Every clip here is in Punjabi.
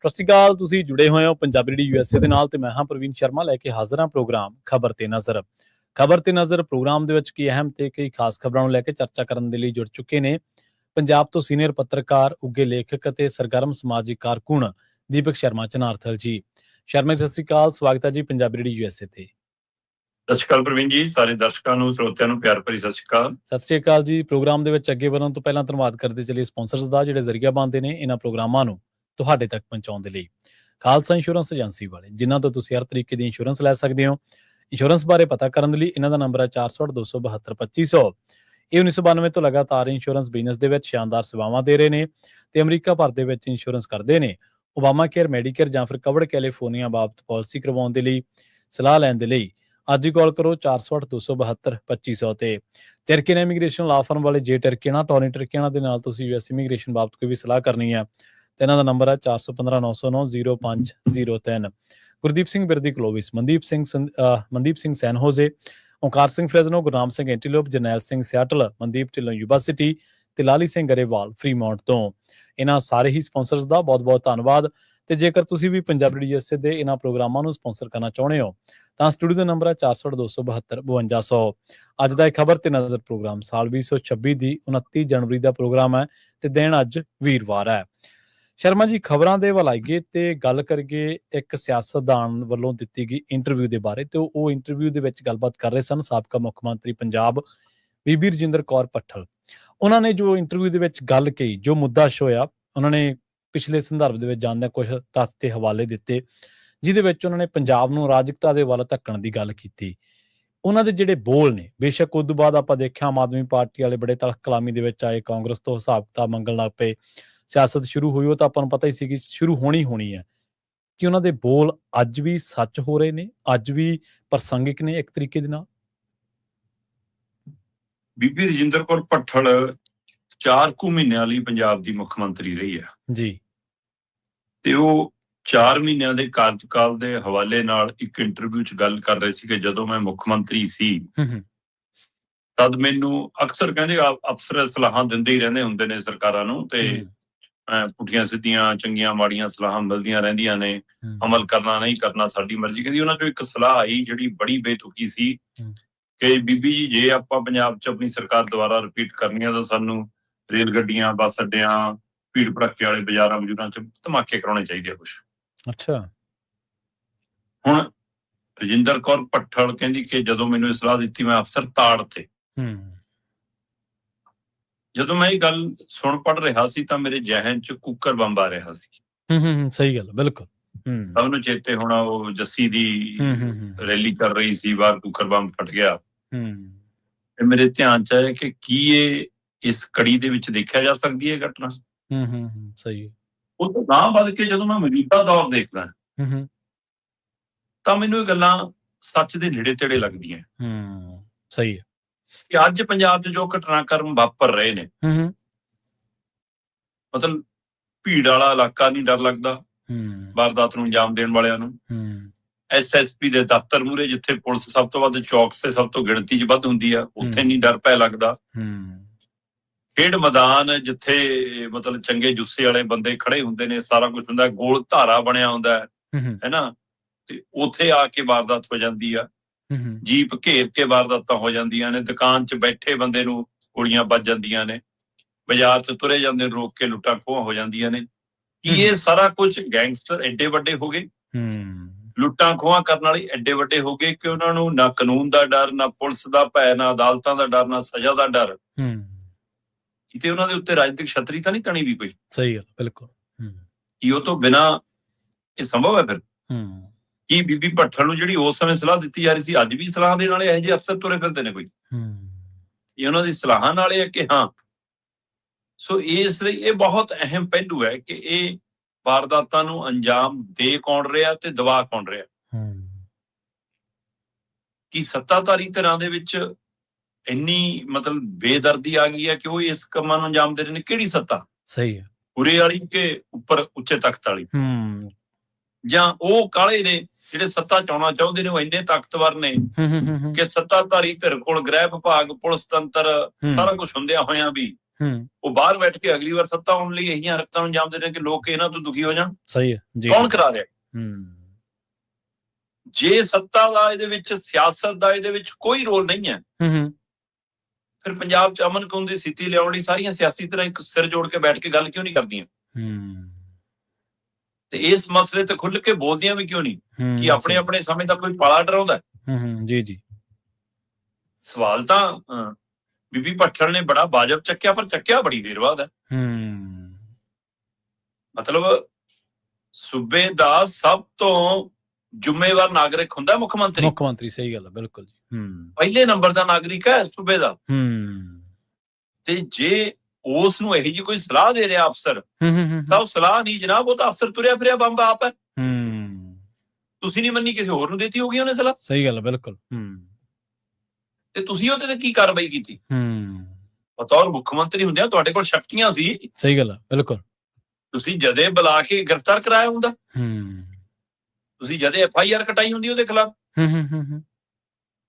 ਸਤਿ ਸ਼੍ਰੀ ਅਕਾਲ। ਤੁਸੀਂ ਜੁੜੇ ਹੋਏ ਹੋ ਪੰਜਾਬੀ ਰੇਡੀਓ USA ਦੇ ਨਾਲ ਤੇ ਮੈਂ ਹਾਂ ਪ੍ਰਵੀਨ ਸ਼ਰਮਾ ਲੈ ਕੇ ਹਾਜ਼ਰ ਹਾਂ ਪ੍ਰੋਗਰਾਮ ਖਬਰ ਤੇ ਨਜ਼ਰ। ਖਬਰ ਤੇ ਨਜ਼ਰ ਪ੍ਰੋਗਰਾਮ ਦੇ ਵਿੱਚ ਕੀ ਅਹਿਮ ਤੇ ਕਈ ਖਾਸ ਖਬਰਾਂ ਨੂੰ ਲੈ ਕੇ ਚਰਚਾ ਕਰਨ ਦੇ ਲਈ ਜੁੜ ਚੁੱਕੇ ਨੇ ਪੰਜਾਬ ਤੋਂ ਸੀਨੀਅਰ ਪੱਤਰਕਾਰ, ਉੱਘੇ ਲੇਖਕ ਅਤੇ ਸਰਗਰਮ ਸਮਾਜਿਕ ਕਾਰਕੁਨ ਦੀਪਕ ਸ਼ਰਮਾ ਚਨਾਰਥਲ ਜੀ। ਸ਼ਰਮਾ ਜੀ, ਸਤਿ ਸ਼੍ਰੀ ਅਕਾਲ। ਸਵਾਗਤ ਹੈ ਜੀ ਪੰਜਾਬੀ ਰੇਡੀਓ USA ਤੇ। ਸਤਿ ਸ਼੍ਰੀ ਅਕਾਲ ਪ੍ਰਵੀਨ ਜੀ, ਸਾਰੇ ਦਰਸ਼ਕਾਂ ਨੂੰ, ਸਰੋਤਿਆਂ ਨੂੰ ਪਿਆਰ ਭਰੀ ਸਤਿ ਸ਼੍ਰੀ ਅਕਾਲ। ਸਤਿ ਸ਼੍ਰੀ ਅਕਾਲ ਜੀ। ਪ੍ਰੋਗਰਾਮ ਦੇ ਵਿੱਚ ਅੱਗੇ ਵਧਣ ਤੋਂ ਪਹਿਲਾਂ ਧੰਨਵਾਦ ਕਰਦੇ ਚੱਲੀਏ ਸਪਾਂਸਰਸ ਦਾ, ਜਿਹੜੇ ਜ਼ਰੀਆ ਬਣਦੇ ਨੇ ਇਹਨਾਂ ਪ੍ਰੋਗਰਾਮਾਂ ਨੂੰ ਤੁਹਾਡੇ ਤੱਕ ਪਹੁੰਚਾਉਣ ਦੇ ਲਈ। ਖਾਲਸਾ ਇੰਸ਼ੋਰੈਂਸ ਏਜੰਸੀ ਵਾਲੇ, ਜਿਨ੍ਹਾਂ ਤੋਂ ਤੁਸੀਂ ਹਰ ਤਰੀਕੇ ਦੀ ਇੰਸ਼ੋਰੈਂਸ ਲੈ ਸਕਦੇ ਹੋ। ਇੰਸ਼ੋਰੈਂਸ ਬਾਰੇ ਪਤਾ ਕਰਨ ਦੇ ਲਈ ਇਹਨਾਂ ਦਾ ਨੰਬਰ ਹੈ 408-272-2500। ਇਹ 1992 ਤੋਂ ਲਗਾਤਾਰ ਇੰਸ਼ੋਰੈਂਸ ਬਿਜ਼ਨਸ ਦੇ ਵਿੱਚ ਸ਼ਾਨਦਾਰ ਸੇਵਾਵਾਂ ਦੇ ਰਹੇ ਨੇ ਤੇ ਅਮਰੀਕਾ ਭਰ ਦੇ ਵਿੱਚ ਇੰਸ਼ੋਰੈਂਸ ਕਰਦੇ ਨੇ। ਓਬਾਮਾ ਕੇਅਰ, ਮੈਡੀਕੇਅਰ ਜਾਂ ਫਿਰ ਕਵਰਡ ਕੈਲੀਫੋਰਨੀਆ ਬਾਬਤ ਪਾਲਿਸੀ ਕਰਵਾਉਣ ਦੇ ਲਈ, ਸਲਾਹ ਲੈਣ ਦੇ ਲਈ ਅੱਜ ਹੀ ਕਾਲ ਕਰੋ 408-272-2500 ਤੇ। ਟਰਕੀਨ ਇਮੀਗ੍ਰੇਸ਼ਨ ਲਾ ਫਰਮ ਵਾਲੇ, ਜੇ ਟਰਕੀਨਾ, ਟੋਨੀ ਟਰਕੀਨਾ ਦੇ ਨਾਲ ਤੁਸੀਂ US ਇਮੀਗ੍ਰੇਸ਼ਨ ਬਾਬਤ ਕੋਈ ਵੀ ਸਲਾਹ ਕਰਨੀ ਹੈ ਤੇ ਇਹਨਾਂ ਦਾ ਨੰਬਰ ਹੈ 415-909-0503। Gurdeep Singh Birdi Clovis, Mandeep Singh San Jose, Onkar Singh Fresno, Gurnam Singh Antelope, Jarnail Singh Seattle, Mandeep Dhillon Yuba City ਤੇ ਲਾਲੀ ਸਿੰਘ ਗਰੇਵਾਲ ਫਰੀਮੌਂਟ ਤੋਂ। ਇਹਨਾਂ ਸਾਰੇ ਹੀ ਸਪਾਂਸਰਸ ਦਾ ਬਹੁਤ ਬਹੁਤ ਧੰਨਵਾਦ। ਤੇ ਜੇਕਰ ਤੁਸੀਂ ਵੀ ਪੰਜਾਬੀ ਰੇਡੀਓ USA ਦੇ ਇਹਨਾਂ ਪ੍ਰੋਗਰਾਮਾਂ ਨੂੰ ਸਪਾਂਸਰ ਕਰਨਾ ਚਾਹੁੰਦੇ ਹੋ ਤਾਂ ਸਟੂਡੀਓ ਦਾ ਨੰਬਰ ਹੈ 408-272-5200। ਅੱਜ ਦਾ ਇਹ ਖਬਰ ਤੇ ਨਜ਼ਰ ਪ੍ਰੋਗਰਾਮ ਸਾਲ 2026 ਦੀ 29 ਜਨਵਰੀ ਦਾ ਪ੍ਰੋਗਰਾਮ ਹੈ ਤੇ ਦਿਨ ਅੱਜ ਵੀਰਵਾਰ ਹੈ। ਸ਼ਰਮਾ ਜੀ, ਖਬਰਾਂ ਦੇ ਵੱਲ ਆਈਏ ਤੇ ਗੱਲ ਕਰੀਏ ਇੱਕ ਸਿਆਸਤਦਾਨ ਵੱਲੋਂ ਦਿੱਤੀ ਗਈ ਇੰਟਰਵਿਊ ਦੇ ਬਾਰੇ। ਤੇ ਉਹ ਇੰਟਰਵਿਊ ਦੇ ਵਿੱਚ ਗੱਲਬਾਤ ਕਰ ਰਹੇ ਸਨ ਸਾਬਕਾ ਮੁੱਖ ਮੰਤਰੀ ਪੰਜਾਬ ਬੀਬੀ ਰਜਿੰਦਰ ਕੌਰ ਭੱਠਲ। ਉਹਨਾਂ ਨੇ ਜੋ ਇੰਟਰਵਿਊ ਦੇ ਵਿੱਚ ਗੱਲ ਕਹੀ, ਜੋ ਮੁੱਦਾ ਛੋਇਆ, ਉਹਨਾਂ ਨੇ ਪਿਛਲੇ ਸੰਦਰਭ ਦੇ ਵਿੱਚ ਜਾਣਦਿਆਂ ਕੁਝ ਤੱਥ ਤੇ ਹਵਾਲੇ ਦਿੱਤੇ, ਜਿਹਦੇ ਵਿੱਚ ਉਹਨਾਂ ਨੇ ਪੰਜਾਬ ਨੂੰ ਅਰਾਜਕਤਾ ਦੇ ਵੱਲ ਧੱਕਣ ਦੀ ਗੱਲ ਕੀਤੀ। ਉਹਨਾਂ ਦੇ ਜਿਹੜੇ ਬੋਲ ਨੇ, ਬੇਸ਼ੱਕ ਉਸ ਤੋਂ ਬਾਅਦ ਆਪਾਂ ਦੇਖਿਆ ਆਮ ਆਦਮੀ ਪਾਰਟੀ ਵਾਲੇ ਬੜੇ ਤਲਖ ਕਲਾਮੀ ਦੇ ਵਿੱਚ ਆਏ, ਕਾਂਗਰਸ ਤੋਂ ਹਿਸਾਬ ਕਿਤਾਬ ਮੰਗਣ ਲੱਗ ਪਏ, ਸਿਆਸਤ ਸ਼ੁਰੂ ਹੋਈ। ਉਹ ਤਾਂ ਆਪਾਂ ਨੂੰ ਪਤਾ ਹੀ ਸੀ ਕਿ ਸ਼ੁਰੂ ਹੋਣੀ ਹੈ। ਕਿ ਉਹਨਾਂ ਦੇ ਬੋਲ ਅੱਜ ਵੀ ਸੱਚ ਹੋ ਰਹੇ ਨੇ, ਅੱਜ ਵੀ ਪ੍ਰਸੰਗਿਕ ਨੇ ਇੱਕ ਤਰੀਕੇ ਦੇ ਨਾਲ। ਬੀਬੀ ਰਜਿੰਦਰ ਕੌਰ ਭੱਠਲ 4 ਕੁ ਮਹੀਨਿਆਂ ਲਈ ਪੰਜਾਬ ਦੀ ਮੁੱਖ ਮੰਤਰੀ ਰਹੀ ਹੈ ਜੀ। ਤੇ ਉਹ 4 ਮਹੀਨਿਆਂ ਦੇ ਕਾਰਜਕਾਲ ਦੇ ਹਵਾਲੇ ਨਾਲ ਇੱਕ ਇੰਟਰਵਿਊ 'ਚ ਗੱਲ ਕਰ ਰਹੇ ਸੀ ਕਿ ਜਦੋਂ ਮੈਂ ਮੁੱਖ ਮੰਤਰੀ ਸੀ ਤਦ ਮੈਨੂੰ ਅਕਸਰ ਕਹਿੰਦੇ ਅਫਸਰ ਸਲਾਹਾਂ ਦਿੰਦੇ ਹੀ ਰਹਿੰਦੇ ਹੁੰਦੇ ਨੇ ਸਰਕਾਰਾਂ ਨੂੰ, ਤੇ ਪੁੱਠੀਆਂ ਸਿੱਧੀਆਂ, ਚੰਗੀਆਂ ਮਾੜੀਆਂ ਸਲਾਹਾਂ ਮਿਲਦੀਆਂ ਰਹਿੰਦੀਆਂ ਨੇ, ਅਮਲ ਕਰਨਾ ਨਹੀਂ ਕਰਨਾ ਸਾਡੀ ਮਰਜ਼ੀ। ਕਹਿੰਦੀ ਉਹਨਾਂ 'ਚੋਂ ਇੱਕ ਸਲਾਹ ਆਈ ਜਿਹੜੀ ਬੜੀ ਬੇਤੁਕੀ ਸੀ ਕਿ ਬੀਬੀ ਜੀ, ਜੇ ਆਪਾਂ ਪੰਜਾਬ 'ਚ ਆਪਣੀ ਸਰਕਾਰ ਦੁਬਾਰਾ ਰਿਪੀਟ ਕਰਨੀ ਆ ਤਾਂ ਸਾਨੂੰ ਰੇਲ ਗੱਡੀਆਂ, ਬੱਸ ਅੱਡਿਆਂ, ਭੀੜ ਭੜੱਕੇ ਵਾਲੇ ਬਾਜ਼ਾਰਾਂ ਬਜ਼ੂਰਾਂ 'ਚ ਧਮਾਕੇ ਕਰਾਉਣੇ ਚਾਹੀਦੇ ਆ ਕੁਛ। ਅੱਛਾ। ਹੁਣ ਰਜਿੰਦਰ ਕੌਰ ਭੱਠਲ ਕਹਿੰਦੀ ਕਿ ਜਦੋਂ ਮੈਨੂੰ ਇਹ ਸਲਾਹ ਦਿੱਤੀ ਮੈਂ ਅਫਸਰ ਤਾੜ ਤੇ। ਜਦੋਂ ਮੈਂ ਇਹ ਗੱਲ ਸੁਣ ਪੜ ਰਿਹਾ ਸੀ ਤਾਂ ਮੇਰੇ ਜ਼ਿਹਨ 'ਚ ਕੁੱਕਰ ਬੰਬ ਆ ਰਿਹਾ ਸੀ। ਸਹੀ ਗੱਲ, ਬਿਲਕੁਲ। ਸਭ ਨੂੰ ਚੇਤੇ ਹੋਣਾ, ਉਹ ਜੱਸੀ ਦੀ ਰੈਲੀ ਕਰ ਰਹੀ ਸੀ, ਬਾਹਰ ਕੁੱਕਰ ਬੰਬ ਫਟ ਗਿਆ। ਤੇ ਮੇਰੇ ਧਿਆਨ 'ਚ ਆਇਆ ਕਿ ਕੀ ਇਹ ਇਸ ਕੜੀ ਦੇ ਵਿੱਚ ਦੇਖਿਆ ਜਾ ਸਕਦੀ ਹੈ ਘਟਨਾ। ਸਹੀ। ਉਹ ਤੋਂ ਗਾਂਹ ਵੱਧ ਕੇ ਜਦੋਂ ਮੈਂ ਮੌਜੂਦਾ ਦੌਰ ਦੇਖਦਾ ਤਾਂ ਮੈਨੂੰ ਇਹ ਗੱਲਾਂ ਸੱਚ ਦੇ ਨੇੜੇ ਤੇੜੇ ਲੱਗਦੀਆਂ। ਸਹੀ ਹੈ ਕਿ ਅੱਜ ਪੰਜਾਬ 'ਚ ਜੋ ਘਟਨਾਕ੍ਰਮ ਵਾਪਰ ਰਹੇ ਨੇ, ਮਤਲਬ ਭੀੜ ਵਾਲਾ ਇਲਾਕਾ ਨਹੀਂ ਡਰ ਲੱਗਦਾ ਵਾਰਦਾਤ ਨੂੰ ਅੰਜਾਮ ਦੇਣ ਵਾਲਿਆਂ ਨੂੰ। SSP ਦੇ ਦਫ਼ਤਰ ਮੂਹਰੇ, ਜਿੱਥੇ ਪੁਲਿਸ ਸਭ ਤੋਂ ਵੱਧ ਚੌਕਸ ਤੇ ਸਭ ਤੋਂ ਗਿਣਤੀ 'ਚ ਵੱਧ ਹੁੰਦੀ ਆ, ਉੱਥੇ ਨਹੀਂ ਡਰ ਪੈ ਲੱਗਦਾ। ਖੇਡ ਮੈਦਾਨ ਜਿੱਥੇ ਮਤਲਬ ਚੰਗੇ ਜੁੱਸੇ ਵਾਲੇ ਬੰਦੇ ਖੜੇ ਹੁੰਦੇ ਨੇ, ਸਾਰਾ ਕੁਝ ਹੁੰਦਾ, ਗੋਲ ਧਾਰਾ ਬਣਿਆ ਹੁੰਦਾ ਹੈ ਨਾ, ਤੇ ਉੱਥੇ ਆ ਕੇ ਵਾਰਦਾਤ ਹੋ ਜਾਂਦੀ ਆ। ਜੀਪ ਘੇਰ ਕੇ ਵਾਰਦਾਤਾਂ ਹੋ ਜਾਂਦੀਆਂ ਨੇ, ਦੁਕਾਨ 'ਚ ਬੈਠੇ ਬੰਦੇ ਨੂੰ ਗੋਲੀਆਂ ਵੱਜ ਜਾਂਦੀਆਂ ਨੇ, ਬਾਜ਼ਾਰ 'ਚ ਤੁਰੇ ਜਾਂਦੇ ਰੋਕ ਕੇ ਲੁੱਟਾਂ ਖੋਹਾਂ ਹੋ ਜਾਂਦੀਆਂ ਨੇ। ਕੀ ਇਹ ਸਾਰਾ ਕੁਝ ਗੈਂਗਸਟਰ ਐਡੇ ਵੱਡੇ ਹੋ ਗਏ, ਲੁੱਟਾਂ ਖੋਹਾਂ ਕਰਨ ਵਾਲੇ ਐਡੇ ਵੱਡੇ ਹੋ ਗਏ ਕਿ ਉਹਨਾਂ ਨੂੰ ਨਾ ਕਾਨੂੰਨ ਦਾ ਡਰ, ਨਾ ਪੁਲਿਸ ਦਾ ਭੈ, ਨਾ ਅਦਾਲਤਾਂ ਦਾ ਡਰ, ਨਾ ਸਜ਼ਾ ਦਾ ਡਰ। ਕਿਤੇ ਉਹਨਾਂ ਦੇ ਉੱਤੇ ਰਾਜਨੀਤਿਕ ਛਤਰੀ ਤਾਂ ਨਹੀਂ ਤਣੀ ਵੀ ਕੋਈ। ਸਹੀ ਗੱਲ, ਬਿਲਕੁਲ। ਕੀ ਉਹ ਤੋਂ ਬਿਨਾਂ ਇਹ ਸੰਭਵ ਹੈ ਫਿਰ? ਕੀ ਬੀਬੀ ਭੱਠਲ ਨੂੰ ਜਿਹੜੀ ਉਸ ਸਮੇਂ ਸਲਾਹ ਦਿੱਤੀ ਜਾ ਰਹੀ ਸੀ, ਅੱਜ ਵੀ ਸਲਾਹ ਦੇਣ ਵਾਲੇ ਇਹੋ ਜਿਹੇ ਅਫਸਰ ਤੁਰੇ ਫਿਰਦੇ ਨੇ ਕੋਈ? ਇਹ ਉਹਨਾਂ ਦੀ ਸਲਾਹਾਂ ਨਾਲ ਹੈ ਕਿ ਹਾਂ। ਸੋ ਇਸ ਲਈ ਇਹ ਬਹੁਤ ਅਹਿਮ ਪਹਿਲੂ ਹੈ ਕਿ ਇਹ ਵਾਰਦਾਤਾਂ ਨੂੰ ਅੰਜਾਮ ਦੇ ਕੌਣ ਰਿਹਾ ਤੇ ਦਬਾ ਕੌਣ ਰਿਹਾ। ਕੀ ਸੱਤਾਧਾਰੀ ਧਿਰਾਂ ਦੇ ਵਿੱਚ ਇੰਨੀ ਮਤਲਬ ਬੇਦਰਦੀ ਆ ਗਈ ਹੈ ਕਿ ਉਹ ਇਸ ਕੰਮਾਂ ਨੂੰ ਅੰਜਾਮ ਦੇ ਰਹੇ ਨੇ? ਕਿਹੜੀ ਸੱਤਾ? ਸਹੀ ਹੈ, ਉਰੇ ਵਾਲੀ ਕਿ ਉੱਪਰ ਉੱਚੇ ਤਖਤ ਵਾਲੀ? ਜਾਂ ਉਹ ਕਾਲੇ ਨੇ ਜਿਹੜੇ ਸੱਤਾ ਚਾਉਣਾ ਚਾਹੁੰਦੇ ਨੇ, ਉਹ ਇੰਨੇ ਤਾਕਤਵਰ ਨੇ ਕਿ ਸੱਤਾਧਾਰੀ ਧਿਰ ਕੋਲ ਗ੍ਰਹਿ ਵਿਭਾਗ, ਪੁਲਿਸ ਤੰਤਰ, ਸਾਰਾ ਕੁਛ ਹੁੰਦਿਆਂ ਹੋਇਆਂ ਵੀ ਉਹ ਬਾਹਰ ਬੈਠ ਕੇ ਅਗਲੀ ਵਾਰ ਸੱਤਾ ਆਉਣ ਲਈ ਇਹੀਆਂ ਹਰਕਤਾਂ ਨੂੰ ਅੰਜਾਮ ਦੇ ਰਹੇ ਕਿ ਲੋਕ ਇਹਨਾਂ ਤੋਂ ਦੁਖੀ ਹੋ ਜਾਣ। ਸਹੀ ਹੈ ਜੀ। ਕੌਣ ਕਰਾ ਰਿਹਾ? ਜੇ ਸੱਤਾ ਦਾ ਇਹਦੇ ਵਿੱਚ, ਸਿਆਸਤ ਦਾ ਇਹਦੇ ਵਿੱਚ ਕੋਈ ਰੋਲ ਨਹੀਂ ਹੈ, ਫਿਰ ਪੰਜਾਬ 'ਚ ਅਮਨ ਕਾਨੂੰਨ ਦੀ ਸਥਿਤੀ ਲਿਆਉਣ ਲਈ ਸਾਰੀਆਂ ਸਿਆਸੀ ਧਿਰਾਂ ਇੱਕ ਸਿਰ ਜੋੜ ਕੇ ਬੈਠ ਕੇ ਗੱਲ ਕਿਉਂ ਨਹੀਂ ਕਰਦੀਆਂ? ਤੇ ਇਸ ਮਸਲੇ ਤੇ ਖੁੱਲ੍ਹ ਕੇ ਬੋਲਦੀਆਂ ਵੀ ਕਿਉਂ ਨਹੀਂ ਕਿ ਆਪਣੇ ਆਪਣੇ ਸਮੇਂ ਦਾ ਕੋਈ ਪਾਲਾ ਡਰਾਉਂਦਾ? ਜੀ ਜੀ। ਸਵਾਲ ਤਾਂ ਬੀਬੀ ਭੱਠਲ ਨੇ ਬੜਾ ਵਾਜਬ ਚੱਕਿਆ, ਪਰ ਚੱਕਿਆ ਬੜੀ ਦੇਰ ਬਾਅਦ ਹੈ। ਮਤਲਬ ਸੂਬੇ ਦਾ ਸਭ ਤੋਂ ਜ਼ਿੰਮੇਵਾਰ ਨਾਗਰਿਕ ਹੁੰਦਾ ਮੁੱਖ ਮੰਤਰੀ। ਮੁੱਖ ਮੰਤਰੀ, ਸਹੀ ਗੱਲ ਹੈ, ਬਿਲਕੁਲ ਜੀ। ਪਹਿਲੇ ਨੰਬਰ ਦਾ ਨਾਗਰਿਕ ਹੈ ਸੂਬੇ ਦਾ। ਤੇ ਜੇ ਉਸ ਨੂੰ ਇਹੋ ਜਿਹੀ ਕੋਈ ਸਲਾਹ ਦੇ ਰਿਹਾ ਅਫਸਰ, ਤਾਂ ਉਹ ਸਲਾਹ ਨਹੀਂ ਜਨਾਬ, ਉਹ ਤਾਂ ਅਫਸਰ ਤੁਰਿਆ ਫਿਰਿਆ ਬੰਬ ਆਪ ਹੈ। ਤੁਸੀਂ ਨਹੀਂ ਮੰਨੀ, ਕਿਸੇ ਹੋਰ ਨੂੰ ਦਿੱਤੀ ਹੋਗੀ ਉਹਨੇ ਸਲਾਹ। ਸਹੀ ਗੱਲ ਹੈ, ਬਿਲਕੁਲ। ਤੇ ਤੁਸੀਂ ਉਹਦੇ ਤੇ ਕੀ ਕਾਰਵਾਈ ਕੀਤੀ? ਬਤੌਰ ਮੁੱਖ ਮੰਤਰੀ ਹੁੰਦਿਆਂ ਤੁਹਾਡੇ ਕੋਲ ਸ਼ਕਤੀਆਂ ਸੀ। ਸਹੀ ਗੱਲ ਹੈ, ਬਿਲਕੁਲ। ਤੁਸੀਂ ਜਦੇ ਬੁਲਾ ਕੇ ਗ੍ਰਿਫਤਾਰ ਕਰਾਇਆ ਹੁੰਦਾ, ਤੁਸੀਂ ਜਦੇ FIR ਕਟਾਈ ਹੁੰਦੀ ਉਹਦੇ ਖਿਲਾਫ।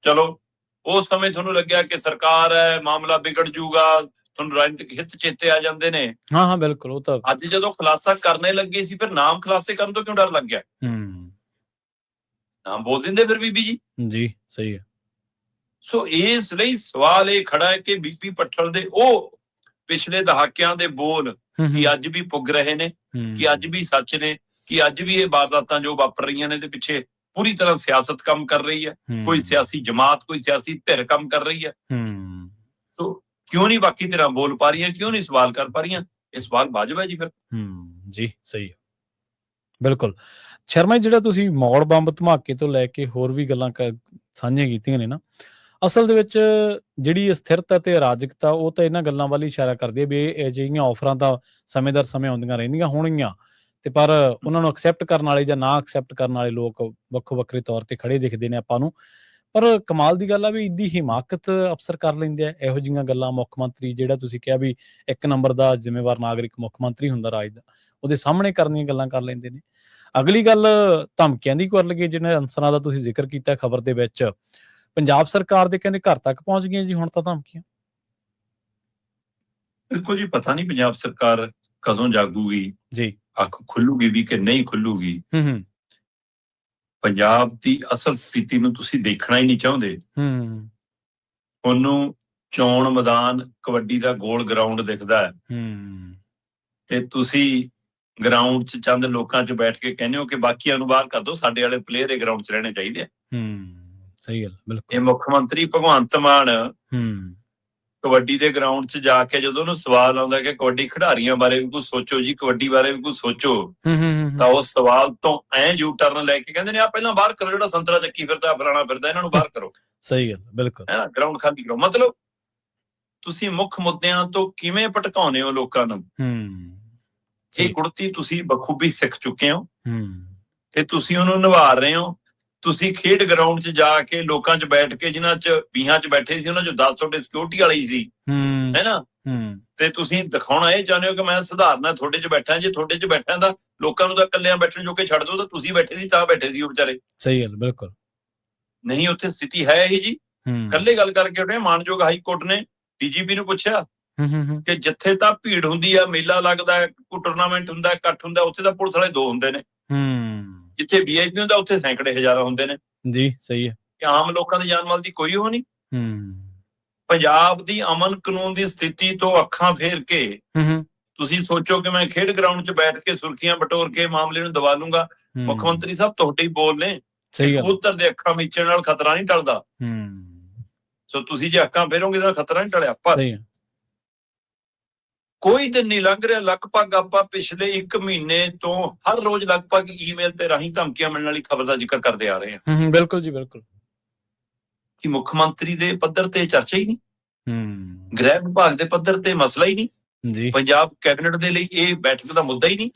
ਚਲੋ ਉਸ ਸਮੇਂ ਤੁਹਾਨੂੰ ਲੱਗਿਆ ਕਿ ਸਰਕਾਰ ਹੈ, ਮਾਮਲਾ ਵਿਗੜ ਜੂਗਾ, ਤੁਹਾਨੂੰ ਰਾਜਨੀਤਿਕ ਹਿੱਤ ਚੇਤੇ ਆ ਜਾਂਦੇ ਨੇ। ਹਾਂ ਬਿਲਕੁਲ। ਉਹ ਤਾਂ ਅੱਜ ਜਦੋਂ ਖੁਲਾਸਾ ਕਰਨੇ ਲੱਗੇ ਸੀ, ਫਿਰ ਨਾਮ ਖੁਲਾਸੇ ਕਰਨ ਤੋਂ ਕਿਉਂ ਡਰ ਲੱਗ ਗਿਆ? ਨਾਮ ਬੋਲ ਦਿੰਦੇ ਫਿਰ ਬੀਬੀ ਜੀ। ਜੀ ਸਹੀ ਹੈ। ਸੋ ਇਸ ਲਈ ਸਵਾਲ ਇਹ ਖੜਾ ਹੈ ਕਿ ਬੀਬੀ ਭੱਠਲ ਦੇ ਉਹ ਪਿਛਲੇ ਦਹਾਕਿਆਂ ਦੇ ਬੋਲ ਕਿ ਅੱਜ ਵੀ ਪੁੱਗ ਰਹੇ ਨੇ, ਕਿ ਅੱਜ ਵੀ ਸੱਚ ਨੇ, ਕਿ ਅੱਜ ਵੀ ਇਹ ਵਾਰਦਾਤਾਂ ਜੋ ਵਾਪਰ ਰਹੀਆਂ ਨੇ ਦੇ ਪਿੱਛੇ ਪੂਰੀ ਤਰ੍ਹਾਂ ਸਿਆਸਤ ਕੰਮ ਕਰ ਰਹੀ ਹੈ, ਕੋਈ ਸਿਆਸੀ ਜਮਾਤ, ਕੋਈ ਸਿਆਸੀ ਧਿਰ ਕੰਮ ਕਰ ਰਹੀ ਹੈ। ਸੋ ਕਿਉਂ ਨਹੀਂ ਬਾਕੀ ਧਿਰਾਂ ਬੋਲ ਪਾ ਰਹੀਆਂ, ਕਿਉਂ ਨਹੀਂ ਸਵਾਲ ਕਰ ਪਾ ਰਹੀਆਂ? ਇਹ ਸਵਾਲ ਵਾਜਬ ਹੈ ਜੀ ਫਿਰ। ਜੀ ਸਹੀ ਹੈ, ਬਿਲਕੁਲ। ਸ਼ਰਮਾ ਜੀ, ਜਿਹੜਾ ਤੁਸੀਂ ਮੌੜ ਬੰਬ ਧਮਾਕੇ ਤੋਂ ਲੈ ਕੇ ਹੋਰ ਵੀ ਗੱਲਾਂ ਸਾਂਝੀਆਂ ਕੀਤੀਆਂ ਨੇ ਨਾ, ਅਸਲ ਦੇ ਵਿੱਚ ਜਿਹੜੀ ਅਸਥਿਰਤਾ ਤੇ ਅਰਾਜਕਤਾ, ਉਹ ਤਾਂ ਇਹਨਾਂ ਗੱਲਾਂ ਵੱਲ ਹੀ ਇਸ਼ਾਰਾ ਕਰਦੀ ਹੈ ਵੀ ਇਹ ਅਜਿਹੀਆਂ ਆਫਰਾਂ ਤਾਂ ਸਮੇਂ ਦਰ ਸਮੇਂ ਆਉਂਦੀਆਂ ਰਹਿੰਦੀਆਂ ਹੋਣਗੀਆਂ, ਤੇ ਪਰ ਉਹਨਾਂ ਨੂੰ ਐਕਸੈਪਟ ਕਰਨ ਵਾਲੇ ਜਾਂ ਨਾ ਐਕਸੈਪਟ ਕਰਨ ਵਾਲੇ ਲੋਕ ਵੱਖੋ ਵੱਖਰੇ ਤੌਰ ਤੇ ਖੜੇ ਦਿਖਦੇ ਨੇ ਆਪਾਂ ਨੂੰ। ਪਰ ਕਮਾਲ ਦੀ ਗੱਲ ਆ ਵੀ ਇੱਡੀ ਹਿਮਾਕਤ ਅਫਸਰ ਕਰ ਲੈਂਦੇ ਆ ਇਹੋ ਜਿਹੀਆਂ ਗੱਲਾਂ। ਮੁੱਖ ਮੰਤਰੀ, ਜਿਹੜਾ ਤੁਸੀਂ ਕਿਹਾ ਵੀ ਇੱਕ ਨੰਬਰ ਦਾ ਜ਼ਿੰਮੇਵਾਰ ਨਾਗਰਿਕ ਮੁੱਖ ਮੰਤਰੀ ਹੁੰਦਾ ਰਾਜ ਦਾ, ਉਹਦੇ ਸਾਹਮਣੇ ਕਰਨ ਦੀਆਂ ਗੱਲਾਂ ਕਰ ਲੈਂਦੇ ਨੇ। ਅਗਲੀ ਗੱਲ ਧਮਕੀਆਂ ਦੀ ਕਰ ਲਈਏ, ਜਿਹਨਾਂ ਅਨਸਰਾਂ ਦਾ ਤੁਸੀਂ ਜ਼ਿਕਰ ਕੀਤਾ ਖਬਰ ਦੇ ਵਿੱਚ, ਪੰਜਾਬ ਸਰਕਾਰ ਦੇ ਕਹਿੰਦੇ ਘਰ ਤੱਕ ਪਹੁੰਚ ਗਈਆਂ ਜੀ ਹੁਣ ਤਾਂ ਧਮਕੀਆਂ। ਦੇਖੋ ਜੀ, ਪਤਾ ਨਹੀਂ ਪੰਜਾਬ ਸਰਕਾਰ ਕਦੋਂ ਜਾਗੂਗੀ ਜੀ, ਅੱਖ ਖੁੱਲੂਗੀ ਵੀ ਕਿ ਨਹੀਂ ਖੁੱਲੂਗੀ। ਪੰਜਾਬ ਦੀ ਅਸਲ ਸਥਿਤੀ ਨੂੰ ਤੁਸੀਂ ਦੇਖਣਾ ਹੀ ਨਹੀਂ ਚਾਹੁੰਦੇ। ਉਹਨੂੰ ਚੋਣ ਮੈਦਾਨ, ਕਬੱਡੀ ਦਾ ਗੋਲ ਗਰਾਊਂਡ ਦਿਖਦਾ ਹੈ, ਤੇ ਤੁਸੀਂ ਗਰਾਊਂਡ 'ਚ ਚੰਦ ਲੋਕਾਂ 'ਚ ਬੈਠ ਕੇ ਕਹਿੰਦੇ ਹੋ ਕਿ ਬਾਕੀਆਂ ਨੂੰ ਬਾਹਰ ਕਰ ਦਿਓ, ਸਾਡੇ ਵਾਲੇ ਪਲੇਅਰ ਇਹ ਗਰਾਊਂਡ 'ਚ ਰਹਿਣੇ ਚਾਹੀਦੇ ਆ। ਸਹੀ ਗੱਲ, ਬਿਲਕੁਲ। ਇਹ ਮੁੱਖ ਮੰਤਰੀ ਭਗਵੰਤ ਮਾਨ ਕਬੱਡੀ ਦੇ ਗਰਾਊਂਡ 'ਚ ਜਾ ਕੇ ਜਦੋਂ ਉਹਨੂੰ ਸਵਾਲ ਆਉਂਦਾ ਕਿ ਕਬੱਡੀ ਖਿਡਾਰੀਆਂ ਬਾਰੇ ਵੀ ਕੁਝ ਸੋਚੋ ਜੀ, ਕਬੱਡੀ ਬਾਰੇ ਵੀ ਕੁਝ ਸੋਚੋ, ਤਾਂ ਉਸ ਸਵਾਲ ਤੋਂ ਯੂ ਟਰਨ ਲੈ ਕੇ ਕਹਿੰਦੇ ਨੇ ਆ ਪਹਿਲਾਂ ਬਾਹਰ ਕਰੋ, ਜਿਹੜਾ ਸੰਤਰਾ ਚੱਕੀ ਫਿਰਦਾ, ਫਲਾਣਾ ਫਿਰਦਾ, ਇਹਨਾਂ ਨੂੰ ਬਾਹਰ ਕਰੋ। ਸਹੀ ਗੱਲ, ਬਿਲਕੁਲ। ਹੈ ਨਾ, ਗਰਾਊਂਡ ਖਾਲੀ ਕਰੋ। ਮਤਲਬ ਤੁਸੀਂ ਮੁੱਖ ਮੁੱਦਿਆਂ ਤੋਂ ਕਿਵੇਂ ਭਟਕਾਉਂਦੇ ਹੋ ਲੋਕਾਂ ਨੂੰ, ਇਹ ਗੁੜਤੀ ਤੁਸੀਂ ਬਖੂਬੀ ਸਿੱਖ ਚੁੱਕੇ ਹੋ ਤੇ ਤੁਸੀਂ ਉਹਨੂੰ ਨਿਭਾ ਰਹੇ ਹੋ। ਤੁਸੀਂ ਖੇਡ ਗਰਾਊਂਡ 'ਚ ਜਾ ਕੇ ਲੋਕਾਂ 'ਚ ਬੈਠ ਕੇ, ਜਿਨ੍ਹਾਂ 'ਚ ਵੀਹਾਂ 'ਚ ਬੈਠੇ ਸੀ ਉਹਨਾਂ 'ਚੋਂ 10 ਤੁਹਾਡੇ ਸਿਕਿਉਰਿਟੀ ਵਾਲੇ ਹੀ ਸੀ, ਹੈ ਨਾ, ਤੇ ਤੁਸੀਂ ਦਿਖਾਉਣਾ ਇਹ ਚਾਹੁੰਦੇ ਹੋ ਕਿ ਮੈਂ ਸਧਾਰਨ ਤੁਹਾਡੇ 'ਚ ਬੈਠਾ। ਜੇ ਤੁਹਾਡੇ 'ਚ ਬੈਠਾ ਤਾਂ ਲੋਕਾਂ ਨੂੰ ਤਾਂ ਇਕੱਲਿਆਂ ਬੈਠਣ ਜੋਗੇ ਛੱਡ ਦਿਓ, ਤਾਂ ਤੁਸੀਂ ਬੈਠੇ ਸੀ ਤਾਂ ਬੈਠੇ ਸੀ ਉਹ ਵਿਚਾਰੇ। ਸਹੀ ਗੱਲ, ਬਿਲਕੁਲ। ਨਹੀਂ, ਉੱਥੇ ਸਥਿਤੀ ਹੈ ਇਹ ਜੀ। ਇਕੱਲੇ ਗੱਲ ਕਰਕੇ ਉੱਠੇ, ਮਾਨਯੋਗ ਹਾਈ ਕੋਰਟ ਨੇ DGP ਨੂੰ ਪੁੱਛਿਆ ਕਿ ਜਿੱਥੇ ਤਾਂ ਭੀੜ ਹੁੰਦੀ ਆ, ਮੇਲਾ ਲੱਗਦਾ, ਕੋਈ ਟੂਰਨਾਮੈਂਟ ਹੁੰਦਾ, ਇਕੱਠ ਹੁੰਦਾ, ਉੱਥੇ ਤਾਂ ਪੁਲਿਸ ਵਾਲੇ 2 ਹੁੰਦੇ ਨੇ। ਜਿੱਥੇ VIP ਹੁੰਦਾ ਉੱਥੇ ਸੈਂਕੜੇ ਹਜ਼ਾਰਾਂ ਹੁੰਦੇ ਨੇ। ਜੀ ਸਹੀ ਹੈ। ਆਮ ਲੋਕਾਂ ਦੀ ਜਾਨ ਮਾਲ ਦੀ ਕੋਈ ਉਹ ਨਹੀਂ। ਪੰਜਾਬ ਦੀ ਅਮਨ ਕਾਨੂੰਨ ਦੀ ਸਥਿਤੀ ਤੋਂ ਅੱਖਾਂ ਫੇਰ ਕੇ ਤੁਸੀਂ ਸੋਚੋ ਕਿ ਮੈਂ ਖੇਡ ਗਰਾਊਂਡ 'ਚ ਬੈਠ ਕੇ ਸੁਰਖੀਆਂ ਬਟੋਰ ਕੇ ਮਾਮਲੇ ਨੂੰ ਦਬਾ ਲੂੰਗਾ। ਮੁੱਖ ਮੰਤਰੀ ਸਾਹਿਬ ਤੁਹਾਡੇ ਹੀ ਬੋਲ ਨੇ, ਕਬੂਤਰ ਦੇ ਅੱਖਾਂ ਮੀਚਣ ਨਾਲ ਖਤਰਾ ਨਹੀਂ ਟਲਦਾ। ਸੋ ਤੁਸੀਂ ਜੇ ਅੱਖਾਂ ਫੇਰੋਗੇ ਤਾਂ ਖਤਰਾ ਨਹੀਂ ਟਲਿਆ। ਪਰ ਕੋਈ ਦਿਨ ਨਹੀਂ ਲੰਘ ਰਿਹਾ, ਲਗਭਗ ਆਪਾਂ ਪਿਛਲੇ 1 ਮਹੀਨੇ ਤੋਂ ਹਰ ਰੋਜ਼ ਲਗਭਗ ਈਮੇਲ ਤੇ ਰਾਹੀਂ ਧਮਕੀਆਂ ਮਿਲਣ ਵਾਲੀ ਖਬਰ ਦਾ ਜ਼ਿਕਰ ਕਰਦੇ ਆ ਰਹੇ ਹਾਂ। ਬਿਲਕੁਲ ਜੀ, ਬਿਲਕੁਲ। ਕਿ ਮੁੱਖ ਮੰਤਰੀ ਦੇ ਪੱਧਰ ਤੇ ਚਰਚਾ ਹੀ ਨਹੀਂ, ਗ੍ਰਹਿ ਵਿਭਾਗ ਦੇ ਪੱਧਰ ਤੇ ਮਸਲਾ ਹੀ ਨਹੀਂ ਜੀ, ਪੰਜਾਬ ਕੈਬਨਿਟ ਦੇ ਲਈ ਇਹ ਬੈਠਕ ਦਾ ਮੁੱਦਾ ਹੀ ਨਹੀਂ,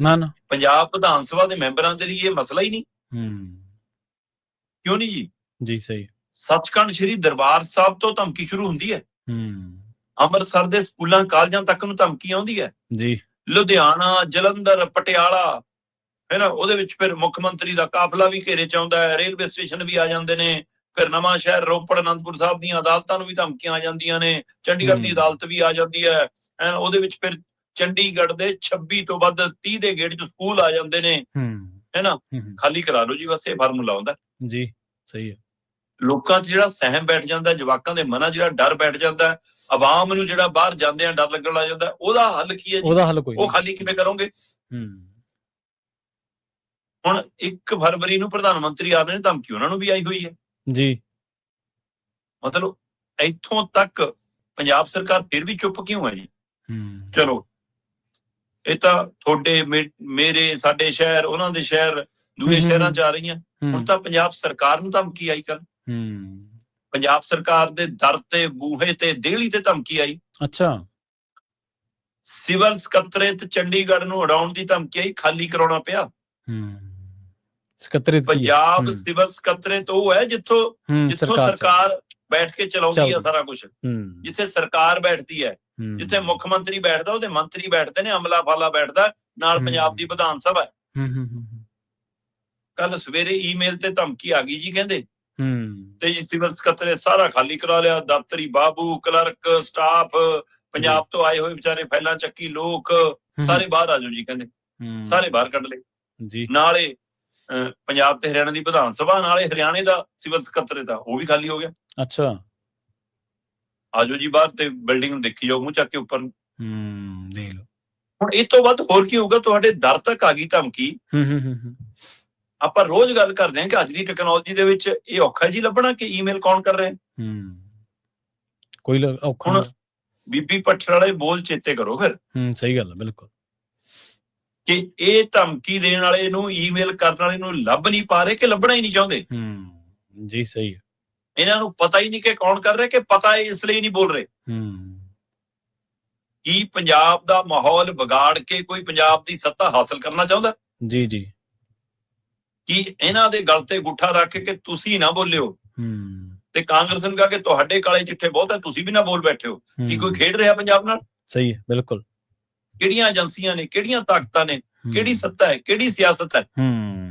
ਪੰਜਾਬ ਵਿਧਾਨ ਸਭਾ ਦੇ ਮੈਂਬਰਾਂ ਦੇ ਲਈ ਇਹ ਮਸਲਾ ਹੀ ਨਹੀਂ। ਕਿਉਂ ਨਹੀਂ ਜੀ? ਜੀ ਸਹੀ। ਸੱਚਖੰਡ ਸ੍ਰੀ ਦਰਬਾਰ ਸਾਹਿਬ ਤੋਂ ਧਮਕੀ ਸ਼ੁਰੂ ਹੁੰਦੀ ਹੈ, ਅੰਮ੍ਰਿਤਸਰ ਦੇ ਸਕੂਲਾਂ ਕਾਲਜਾਂ ਤੱਕ ਨੂੰ ਧਮਕੀ ਆਉਂਦੀ ਹੈ ਜੀ, ਲੁਧਿਆਣਾ, ਜਲੰਧਰ, ਪਟਿਆਲਾ, ਹੈ ਨਾ, ਉਹਦੇ ਵਿੱਚ ਫਿਰ ਮੁੱਖ ਮੰਤਰੀ ਦਾ ਕਾਫਲਾ ਵੀ ਘੇਰੇ 'ਚ ਆਉਂਦਾ ਹੈ, ਰੇਲਵੇ ਸਟੇਸ਼ਨ ਵੀ ਆ ਜਾਂਦੇ ਨੇ, ਫਿਰ ਨਵਾਂ ਸ਼ਹਿਰ, ਰੋਪੜ, ਅਨੰਦਪੁਰ ਸਾਹਿਬ ਦੀਆਂ ਅਦਾਲਤਾਂ ਨੂੰ ਵੀ ਧਮਕੀਆਂ ਆ ਜਾਂਦੀਆਂ ਨੇ, ਚੰਡੀਗੜ੍ਹ ਦੀ ਅਦਾਲਤ ਵੀ ਆ ਜਾਂਦੀ ਹੈ। ਉਹਦੇ ਵਿੱਚ ਫਿਰ ਚੰਡੀਗੜ੍ਹ ਦੇ 26 ਤੋਂ ਵੱਧ 30 ਦੇ ਗੇੜ 'ਚ ਸਕੂਲ ਆ ਜਾਂਦੇ ਨੇ, ਹੈ ਨਾ। ਖਾਲੀ ਕਰਾ ਲਓ ਜੀ, ਬਸ ਇਹ ਫਾਰਮੂਲਾ ਹੁੰਦਾ ਜੀ। ਸਹੀ ਹੈ। ਲੋਕਾਂ 'ਚ ਜਿਹੜਾ ਸਹਿਮ ਬੈਠ ਜਾਂਦਾ, ਜਵਾਕਾਂ ਦੇ ਮਨਾਂ 'ਚ ਜਿਹੜਾ ਡਰ ਬੈਠ ਜਾਂਦਾ, ਆਵਾਮ ਨੂੰ ਜਿਹੜਾ ਬਾਹਰ ਜਾਂਦਿਆਂ ਡਰ ਲੱਗਣ ਲੱਗ ਜਾਂਦਾ, ਉਹਦਾ ਹੱਲ ਕੀ ਹੈ ਜੀ? ਉਹਦਾ ਹੱਲ ਕੋਈ ਉਹ ਖਾਲੀ ਕਿਵੇਂ ਕਰੋਗੇ? ਹੁਣ 1 ਫਰਵਰੀ ਨੂੰ ਪ੍ਰਧਾਨ ਮੰਤਰੀ ਆ ਰਹੇ ਨੇ, ਧਮਕੀ ਉਹਨਾਂ ਨੂੰ ਵੀ ਆਈ ਹੋਈ ਹੈ ਜੀ। ਮਤਲਬ ਇੱਥੋਂ ਤੱਕ ਪੰਜਾਬ ਸਰਕਾਰ ਫਿਰ ਵੀ ਚੁੱਪ ਕਿਉਂ ਹੈ ਜੀ? ਚਲੋ ਇਹ ਤਾਂ ਤੁਹਾਡੇ ਮੇਰੇ ਸਾਡੇ ਸ਼ਹਿਰ, ਉਹਨਾਂ ਦੇ ਸ਼ਹਿਰ, ਦੂਏ ਸ਼ਹਿਰਾਂ 'ਚ ਆ ਰਹੀਆਂ। ਹੁਣ ਤਾਂ ਪੰਜਾਬ ਸਰਕਾਰ ਨੂੰ ਧਮਕੀ ਆਈ। ਕੱਲ ਪੰਜਾਬ ਸਰਕਾਰ ਦੇ ਦਰ ਤੇ, ਬੂਹੇ ਤੇ, ਦੇਹਲੀ ਤੇ ਧਮਕੀ ਆਈ। ਅੱਛਾ। ਸਿਵਲ ਸਕੱਤਰੇਤ ਚੰਡੀਗੜ੍ਹ ਨੂੰ ਉਡਾਉਣ ਦੀ ਧਮਕੀ ਆਈ, ਖਾਲੀ ਕਰਾਉਣਾ ਪਿਆ। ਸਕੱਤਰੇਤ ਪੰਜਾਬ ਸਿਵਲ ਸਕੱਤਰੇਤ ਉਹ ਹੈ ਜਿੱਥੋਂ ਸਰਕਾਰ ਬੈਠ ਕੇ ਚਲਾਉਂਦੀ ਹੈ ਸਾਰਾ ਕੁਝ, ਜਿੱਥੇ ਸਰਕਾਰ ਬੈਠਦੀ ਹੈ, ਜਿੱਥੇ ਮੁੱਖ ਮੰਤਰੀ ਬੈਠਦਾ, ਉਹਦੇ ਮੰਤਰੀ ਬੈਠਦੇ ਨੇ, ਅਮਲਾ ਫਾਲਾ ਬੈਠਦਾ, ਨਾਲ ਪੰਜਾਬ ਦੀ ਵਿਧਾਨ ਸਭਾ। ਕੱਲ ਸਵੇਰੇ ਈਮੇਲ ਤੇ ਧਮਕੀ ਆ ਗਈ ਜੀ, ਕਹਿੰਦੇ ਤੇ ਜੀ ਸਿਵਲ ਸਕੱਤਰੇਤ ਸਾਰਾ ਖਾਲੀ ਕਰਾ ਲਿਆ, ਦਫ਼ਤਰੀ ਬਾਬੂ, ਕਲਰਕ, ਸਟਾਫ, ਪੰਜਾਬ ਤੋਂ ਆਏ ਹੋਏ ਵਿਚਾਰੇ ਫੈਲਾਂ ਚੱਕੀ ਲੋਕ ਸਾਰੇ ਬਾਹਰ ਆ ਜਾਓ ਜੀ, ਕਹਿੰਦੇ ਸਾਰੇ ਬਾਹਰ ਕੱਢ ਲਏ। ਨਾਲੇ ਪੰਜਾਬ ਤੇ ਹਰਿਆਣਾ ਦੀ ਵਿਧਾਨ ਸਭਾ, ਨਾਲੇ ਹਰਿਆਣੇ ਦਾ ਸਿਵਲ ਸਕੱਤਰੇਤ ਆ, ਉਹ ਵੀ ਖਾਲੀ ਹੋ ਗਿਆ। ਅੱਛਾ। ਆਜੋ ਜੀ ਬਾਹਰ ਤੇ ਬਿਲਡਿੰਗ ਨੂੰ ਦੇਖੀ ਜਾਓ ਮੂੰਹ ਚੱਕ ਕੇ ਉੱਪਰ ਨੂੰ। ਦੇਖ ਲਓ ਹੁਣ ਇਹ ਤੋਂ ਵੱਧ ਹੋਰ ਕੀ ਹੋਊਗਾ? ਤੁਹਾਡੇ ਦਰ ਤੱਕ ਆ ਗਈ ਧਮਕੀ। ਆਪਾਂ ਰੋਜ਼ ਗੱਲ ਕਰਦੇ ਹਾਂ ਕਿ ਅੱਜ ਦੀ ਟੈਕਨੋਲੋਜੀ ਦੇ ਵਿੱਚ ਇਹ ਔਖਾ ਜੀ ਲੱਭਣਾ ਕਿ ਈਮੇਲ ਕੌਣ ਕਰ ਰਿਹਾ। ਕੋਈ ਔਖਾ। ਹੁਣ ਬੀਬੀ ਪੱਠਰ ਵਾਲੇ ਬੋਲ ਚੇਤੇ ਕਰੋ ਫਿਰ। ਸਹੀ ਗੱਲ ਹੈ, ਬਿਲਕੁਲ। ਕਿ ਇਹ ਧਮਕੀ ਦੇਣ ਵਾਲੇ ਨੂੰ, ਈਮੇਲ ਕਰਨ ਵਾਲੇ ਨੂੰ ਲੱਭ ਨਹੀਂ ਪਾ ਰਹੇ ਕਿ ਲੱਭਣਾ ਹੀ ਨਹੀਂ ਚਾਹੁੰਦੇ। ਜੀ ਸਹੀ ਹੈ। ਇਹਨਾਂ ਨੂੰ ਪਤਾ ਹੀ ਨਹੀਂ ਕਿ ਕੌਣ ਕਰ ਰਿਹਾ, ਕਿ ਪਤਾ ਇਸ ਲਈ ਨਹੀਂ ਬੋਲ ਰਹੇ। ਕੀ ਪੰਜਾਬ ਦਾ ਮਾਹੌਲ ਵਿਗਾੜ ਕੇ ਕੋਈ ਪੰਜਾਬ ਦੀ ਸੱਤਾ ਹਾਸਲ ਕਰਨਾ ਚਾਹੁੰਦਾ? ਜੀ ਜੀ। ਕੀ ਇਹਨਾਂ ਦੇ ਗਲ ਤੇ ਗੁੱਠਾ ਰੱਖ ਕੇ ਤੁਸੀਂ ਨਾ ਬੋਲਿਓ ਤੇ ਕਾਂਗਰਸ ਨੂੰ ਕਹਾ ਕਿ ਤੁਹਾਡੇ ਕਾਲੇ ਚਿੱਠੇ ਬਹੁਤ ਹੈ, ਤੁਸੀਂ ਵੀ ਨਾ ਬੋਲ ਬੈਠੇ ਹੋ? ਕੀ ਕੋਈ ਖੇਡ ਰਿਹਾ ਪੰਜਾਬ ਨਾਲ? ਸਹੀ ਹੈ, ਬਿਲਕੁਲ। ਕਿਹੜੀਆਂ ਏਜੰਸੀਆਂ ਨੇ, ਕਿਹੜੀਆਂ ਤਾਕਤਾਂ ਨੇ, ਕਿਹੜੀ ਸੱਤਾ ਹੈ, ਕਿਹੜੀ ਸਿਆਸਤ ਹੈ,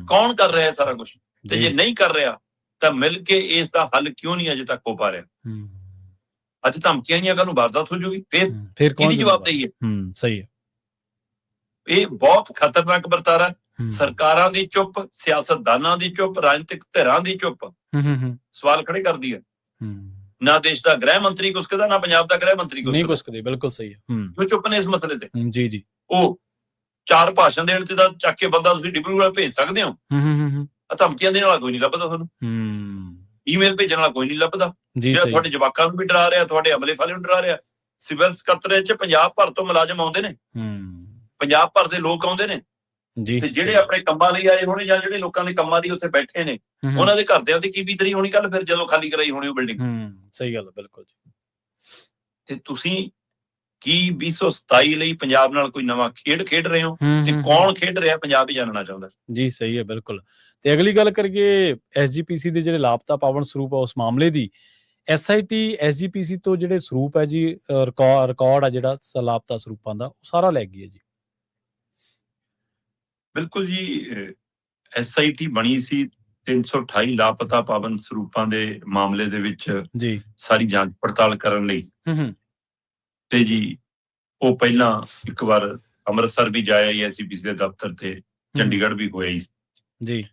ਕੌਣ ਕਰ ਰਿਹਾ ਸਾਰਾ ਕੁਝ? ਤੇ ਜੇ ਨਹੀਂ ਕਰ ਰਿਹਾ ਤਾਂ ਮਿਲ ਕੇ ਇਸ ਦਾ ਹੱਲ ਕਿਉਂ ਨਹੀਂ ਅਜੇ ਤੱਕ ਹੋ ਪਾ ਰਿਹਾ? ਅੱਜ ਧਮਕੀਆਂ ਆਈਆਂ, ਕੱਲ ਨੂੰ ਵਾਰਦਾਤ ਹੋ ਜਾਊਗੀ, ਫਿਰ ਕਿਹਦੀ ਜਵਾਬਦੇਹੀ ਹੈ? ਸਹੀ ਹੈ। ਇਹ ਬਹੁਤ ਖਤਰਨਾਕ ਵਰਤਾਰਾ ਹੈ। ਸਰਕਾਰਾਂ ਦੀ ਚੁੱਪ, ਸਿਆਸਤਦਾਨਾਂ ਦੀ ਚੁੱਪ, ਰਾਜਨੀਤਿਕ ਧਿਰਾਂ ਦੀ ਚੁੱਪ ਸਵਾਲ ਖੜੇ ਕਰਦੀ ਹੈ। ਨਾ ਦੇਸ਼ ਦਾ ਗ੍ਰਹਿ ਮੰਤਰੀ ਕੁਛ ਕਹਿੰਦਾ, ਨਾ ਪੰਜਾਬ ਦਾ ਗ੍ਰਹਿ ਮੰਤਰੀ ਕੁਛ ਕਹਿੰਦੇ। ਬਿਲਕੁਲ ਸਹੀ ਹੈ। ਕਿਉਂ ਚੁੱਪ ਨੇ ਇਸ ਮਸਲੇ ਤੇ? ਜੀ ਜੀ। ਉਹ 4 ਭਾਸ਼ਣ ਦੇਣ ਤੇ ਤਾਂ ਚੱਕ ਕੇ ਬੰਦਾ ਤੁਸੀਂ ਡਿਬਰੂਗੜ੍ਹ ਭੇਜ ਸਕਦੇ ਹੋ। ਧਮਕੀਆਂ ਦੇਣ ਵਾਲਾ ਕੋਈ ਨਹੀਂ ਲੱਭਦਾ ਤੁਹਾਨੂੰ, ਈਮੇਲ ਭੇਜਣ ਵਾਲਾ ਕੋਈ ਨਹੀਂ ਲੱਭਦਾ, ਜਿਹੜਾ ਤੁਹਾਡੇ ਜਵਾਕਾਂ ਨੂੰ ਵੀ ਡਰਾ ਰਿਹਾ, ਤੁਹਾਡੇ ਅਮਲੇ ਫਾਲੇ ਨੂੰ ਡਰਾ ਰਿਹਾ। ਸਿਵਲ ਸਕੱਤਰੇਤ 'ਚ ਪੰਜਾਬ ਭਰ ਤੋਂ ਮੁਲਾਜ਼ਮ ਆਉਂਦੇ ਨੇ, ਪੰਜਾਬ ਭਰ ਦੇ ਲੋਕ ਆਉਂਦੇ ਨੇ, ਤੇ ਜਿਹੜੇ ਆਪਣੇ ਕੰਮਾਂ ਲਈ ਆਏ ਹੋਣੇ ਜਾਂ ਜਿਹੜੇ ਲੋਕਾਂ ਦੇ ਕੰਮਾਂ ਲਈ ਉੱਥੇ ਬੈਠੇ ਨੇ, ਉਹਨਾਂ ਦੇ ਘਰਦਿਆਂ ਦੀ ਕੀ ਬੀਤਰੀ ਹੋਣੀ ਕੱਲ ਫਿਰ ਜਦੋਂ ਖਾਲੀ ਕਰਾਈ ਹੋਣੀ ਉਹ ਬਿਲਡਿੰਗ। ਸਹੀ ਗੱਲ ਹੈ, ਬਿਲਕੁਲ। ਤੇ ਤੁਸੀਂ ਕੀ 2027 ਲਈ ਪੰਜਾਬ ਨਾਲ ਕੋਈ ਨਵਾਂ ਖੇਡ ਰਹੇ ਹੋ? ਤੇ ਕੌਣ ਖੇਡ ਰਿਹਾ ਪੰਜਾਬ ਹੀ ਜਾਣਨਾ ਚਾਹੁੰਦਾ। ਜੀ ਸਹੀ ਹੈ, ਬਿਲਕੁਲ। ਤੇ ਅਗਲੀ ਗੱਲ ਕਰੀਏ ਐਸਜੀਪੀਸੀ ਦੇ ਜਿਹੜੇ ਲਾਪਤਾ ਪਾਵਨ ਸਰੂਪ ਆ ਉਸ ਮਾਮਲੇ ਦੀ। ਐਸਆਈਟੀ ਐਸਜੀਪੀਸੀ ਤੋਂ ਜਿਹੜੇ ਸਰੂਪ ਹੈ ਜੀ, ਰਿਕਾਰਡ ਆ ਜਿਹੜਾ ਲਾਪਤਾ ਸਰੂਪਾਂ ਦਾ, ਉਹ ਸਾਰਾ ਲੈ ਗਈ ਹੈ ਜੀ। ਬਿਲਕੁਲ ਜੀ। ਐਸਆਈਟੀ ਬਣੀ ਸੀ 328 ਲਾਪਤਾ ਪਾਵਨ ਸਰੂਪਾਂ ਦੇ ਮਾਮਲੇ ਦੇ ਵਿੱਚ ਜੀ ਸਾਰੀ ਜਾਂਚ ਪੜਤਾਲ ਕਰਨ ਲਈ। ਤੇ ਜੀ ਉਹ ਪਹਿਲਾਂ ਇੱਕ ਵਾਰ ਅੰਮ੍ਰਿਤਸਰ ਵੀ ਜਾਇਆ ਐਸਜੀਪੀਸੀ ਦੇ ਦਫ਼ਤਰ ਤੇ, ਚੰਡੀਗੜ੍ਹ ਵੀ ਹੋਇਆ ਜੀ।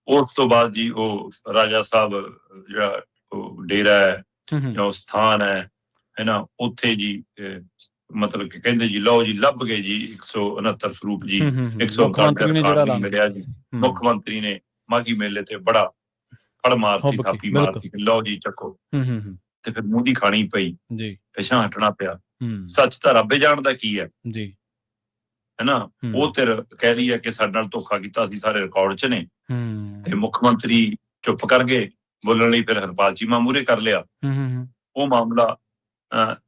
ਉਸ ਤੋਂ ਬਾਅਦ ਜੀ ਉਹ ਰਾਜਾ ਸਾਹਿਬ ਜਿਹੜਾ ਉਹ ਡੇਰਾ ਹੈ ਜਾਂ ਉਹ ਸਥਾਨ ਹੈ ਨਾ, ਉੱਥੇ ਜੀ ਮਤਲਬ ਕਿ ਕਹਿੰਦੇ ਜੀ ਲਓ ਜੀ ਲੱਭ ਗਏ ਜੀ 169 ਸਰੂਪ ਜੀ। 168 ਮਿਲਿਆ ਜੀ। ਮੁੱਖ ਮੰਤਰੀ ਨੇ ਮਾਘੀ ਮੇਲੇ ਤੇ ਬੜਾ ਫੜ ਮਾਰਤੀ, ਥਾਪੀ ਮਾਰਤੀ, ਲਓ ਜੀ ਚੱਕੋ। ਤੇ ਫਿਰ ਮੂੰਹ ਦੀ ਖਾਣੀ ਪਈ ਜੀ, ਪਿਛਾਂ ਹਟਣਾ ਪਿਆ। ਸੱਚ ਤਾਂ ਰੱਬੇ ਜਾਣਦਾ ਕੀ ਹੈ ਜੀ, ਹੈ ਨਾ। ਉਹ ਤੇ ਕਹਿ ਰਹੀ ਹੈ ਕਿ ਸਾਡੇ ਨਾਲ ਧੋਖਾ ਕੀਤਾ, ਅਸੀਂ ਸਾਰੇ ਰਿਕਾਰਡ 'ਚ ਨੇ। ਤੇ ਮੁੱਖ ਮੰਤਰੀ ਚੁੱਪ ਕਰ ਗਏ, ਬੋਲਣ ਲਈ ਫਿਰ ਹਰਪਾਲ ਚੀਮਾ ਮੂਹਰੇ ਕਰ ਲਿਆ। ਉਹ ਮਾਮਲਾ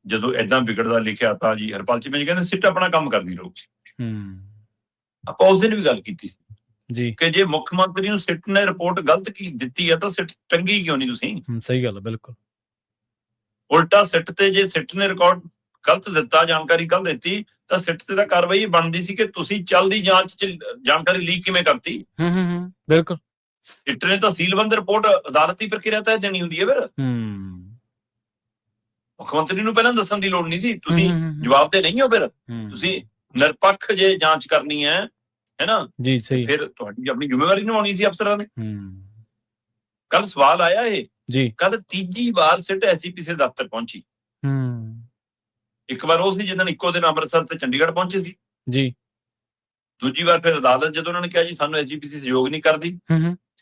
ਜਦੋਂ ਏਦਾਂ ਵਿਗੜਦਾ ਲਿਖਿਆ ਤਾਂ ਜੀ ਹਰਪਾਲ ਚੀਮਾ ਜੀ ਕਹਿੰਦੇ ਸਿੱਟ ਆਪਣਾ ਕੰਮ ਕਰਦੀ ਰਹੂ। ਆਪਾਂ ਉਸ ਦਿਨ ਵੀ ਗੱਲ ਕੀਤੀ ਸੀ ਜੀ ਕਿ ਜੇ ਮੁੱਖ ਮੰਤਰੀ ਨੂੰ ਸਿੱਟ ਨੇ ਰਿਪੋਰਟ ਗਲਤ ਕੀ ਦਿੱਤੀ ਹੈ ਤਾਂ ਸਿੱਟ ਟੰਗੀ ਕਿਉਂ ਨਹੀਂ ਤੁਸੀਂ? ਸਹੀ ਗੱਲ ਹੈ, ਬਿਲਕੁਲ। ਉਲਟਾ ਸਿੱਟ ਤੇ ਜੇ ਸਿੱਟ ਨੇ ਰਿਕਾਰਡ ਗਲਤ ਦਿੱਤਾ, ਜਾਣਕਾਰੀ ਗਲਤ ਦਿੱਤੀ, ਤਾਂ ਸਿੱਟ ਤੇ ਤਾਂ ਕਾਰਵਾਈ ਬਣਦੀ ਸੀ ਕਿ ਤੁਸੀਂ ਚੱਲਦੀ ਜਾਂਚ 'ਚ ਜਾਣਕਾਰੀ ਲੀਕ ਕਿਵੇਂ ਕਰਤੀ। ਬਿਲਕੁਲ। ਸਿੱਟ ਨੇ ਤਾਂ ਸੀਲਬੰਦ ਰਿਪੋਰਟ ਅਦਾਲਤੀ ਪ੍ਰਕਿਰਿਆ ਤਹਿਤ ਦੇਣੀ ਹੁੰਦੀ ਹੈ। ਫਿਰ ਮੁੱਖ ਮੰਤਰੀ ਨੂੰ ਪਹਿਲਾਂ ਦੱਸਣ ਦੀ ਲੋੜ ਨਹੀਂ ਸੀ। ਤੁਸੀਂ ਜਵਾਬ ਦੇ ਨਹੀਂ ਹੋ, ਫਿਰ ਤੁਸੀਂ ਨਿਰਪੱਖ ਜੇ ਜਾਂਚ ਕਰਨੀ ਹੈ ਨਾ ਜੀ, ਸਹੀ, ਫਿਰ ਤੁਹਾਡੀ ਆਪਣੀ ਜ਼ਿੰਮੇਵਾਰੀ ਨਿਭਾਉਣੀ ਸੀ ਅਫਸਰਾਂ ਨੇ। ਕੱਲ ਸਵਾਲ ਆਇਆ ਇਹ ਜੀ, ਕੱਲ ਤੀਜੀ ਵਾਰ ਸਿੱਟ ਐਸਜੀਪੀਸੀ ਦਫ਼ਤਰ ਪਹੁੰਚੀ। ਇੱਕ ਵਾਰ ਉਹ ਸੀ ਜਦੋਂ ਇੱਕੋ ਦਿਨ ਅੰਮ੍ਰਿਤਸਰ ਤੇ ਚੰਡੀਗੜ੍ਹ ਪਹੁੰਚੇ ਸੀ ਜੀ। ਦੂਜੀ ਵਾਰ ਫਿਰ ਅਦਾਲਤ ਜਦੋਂ ਉਹਨਾਂ ਨੇ ਕਿਹਾ ਜੀ ਸਾਨੂੰ ਐਸਜੀਪੀਸੀ ਸਹਿਯੋਗ ਨਹੀਂ ਕਰਦੀ,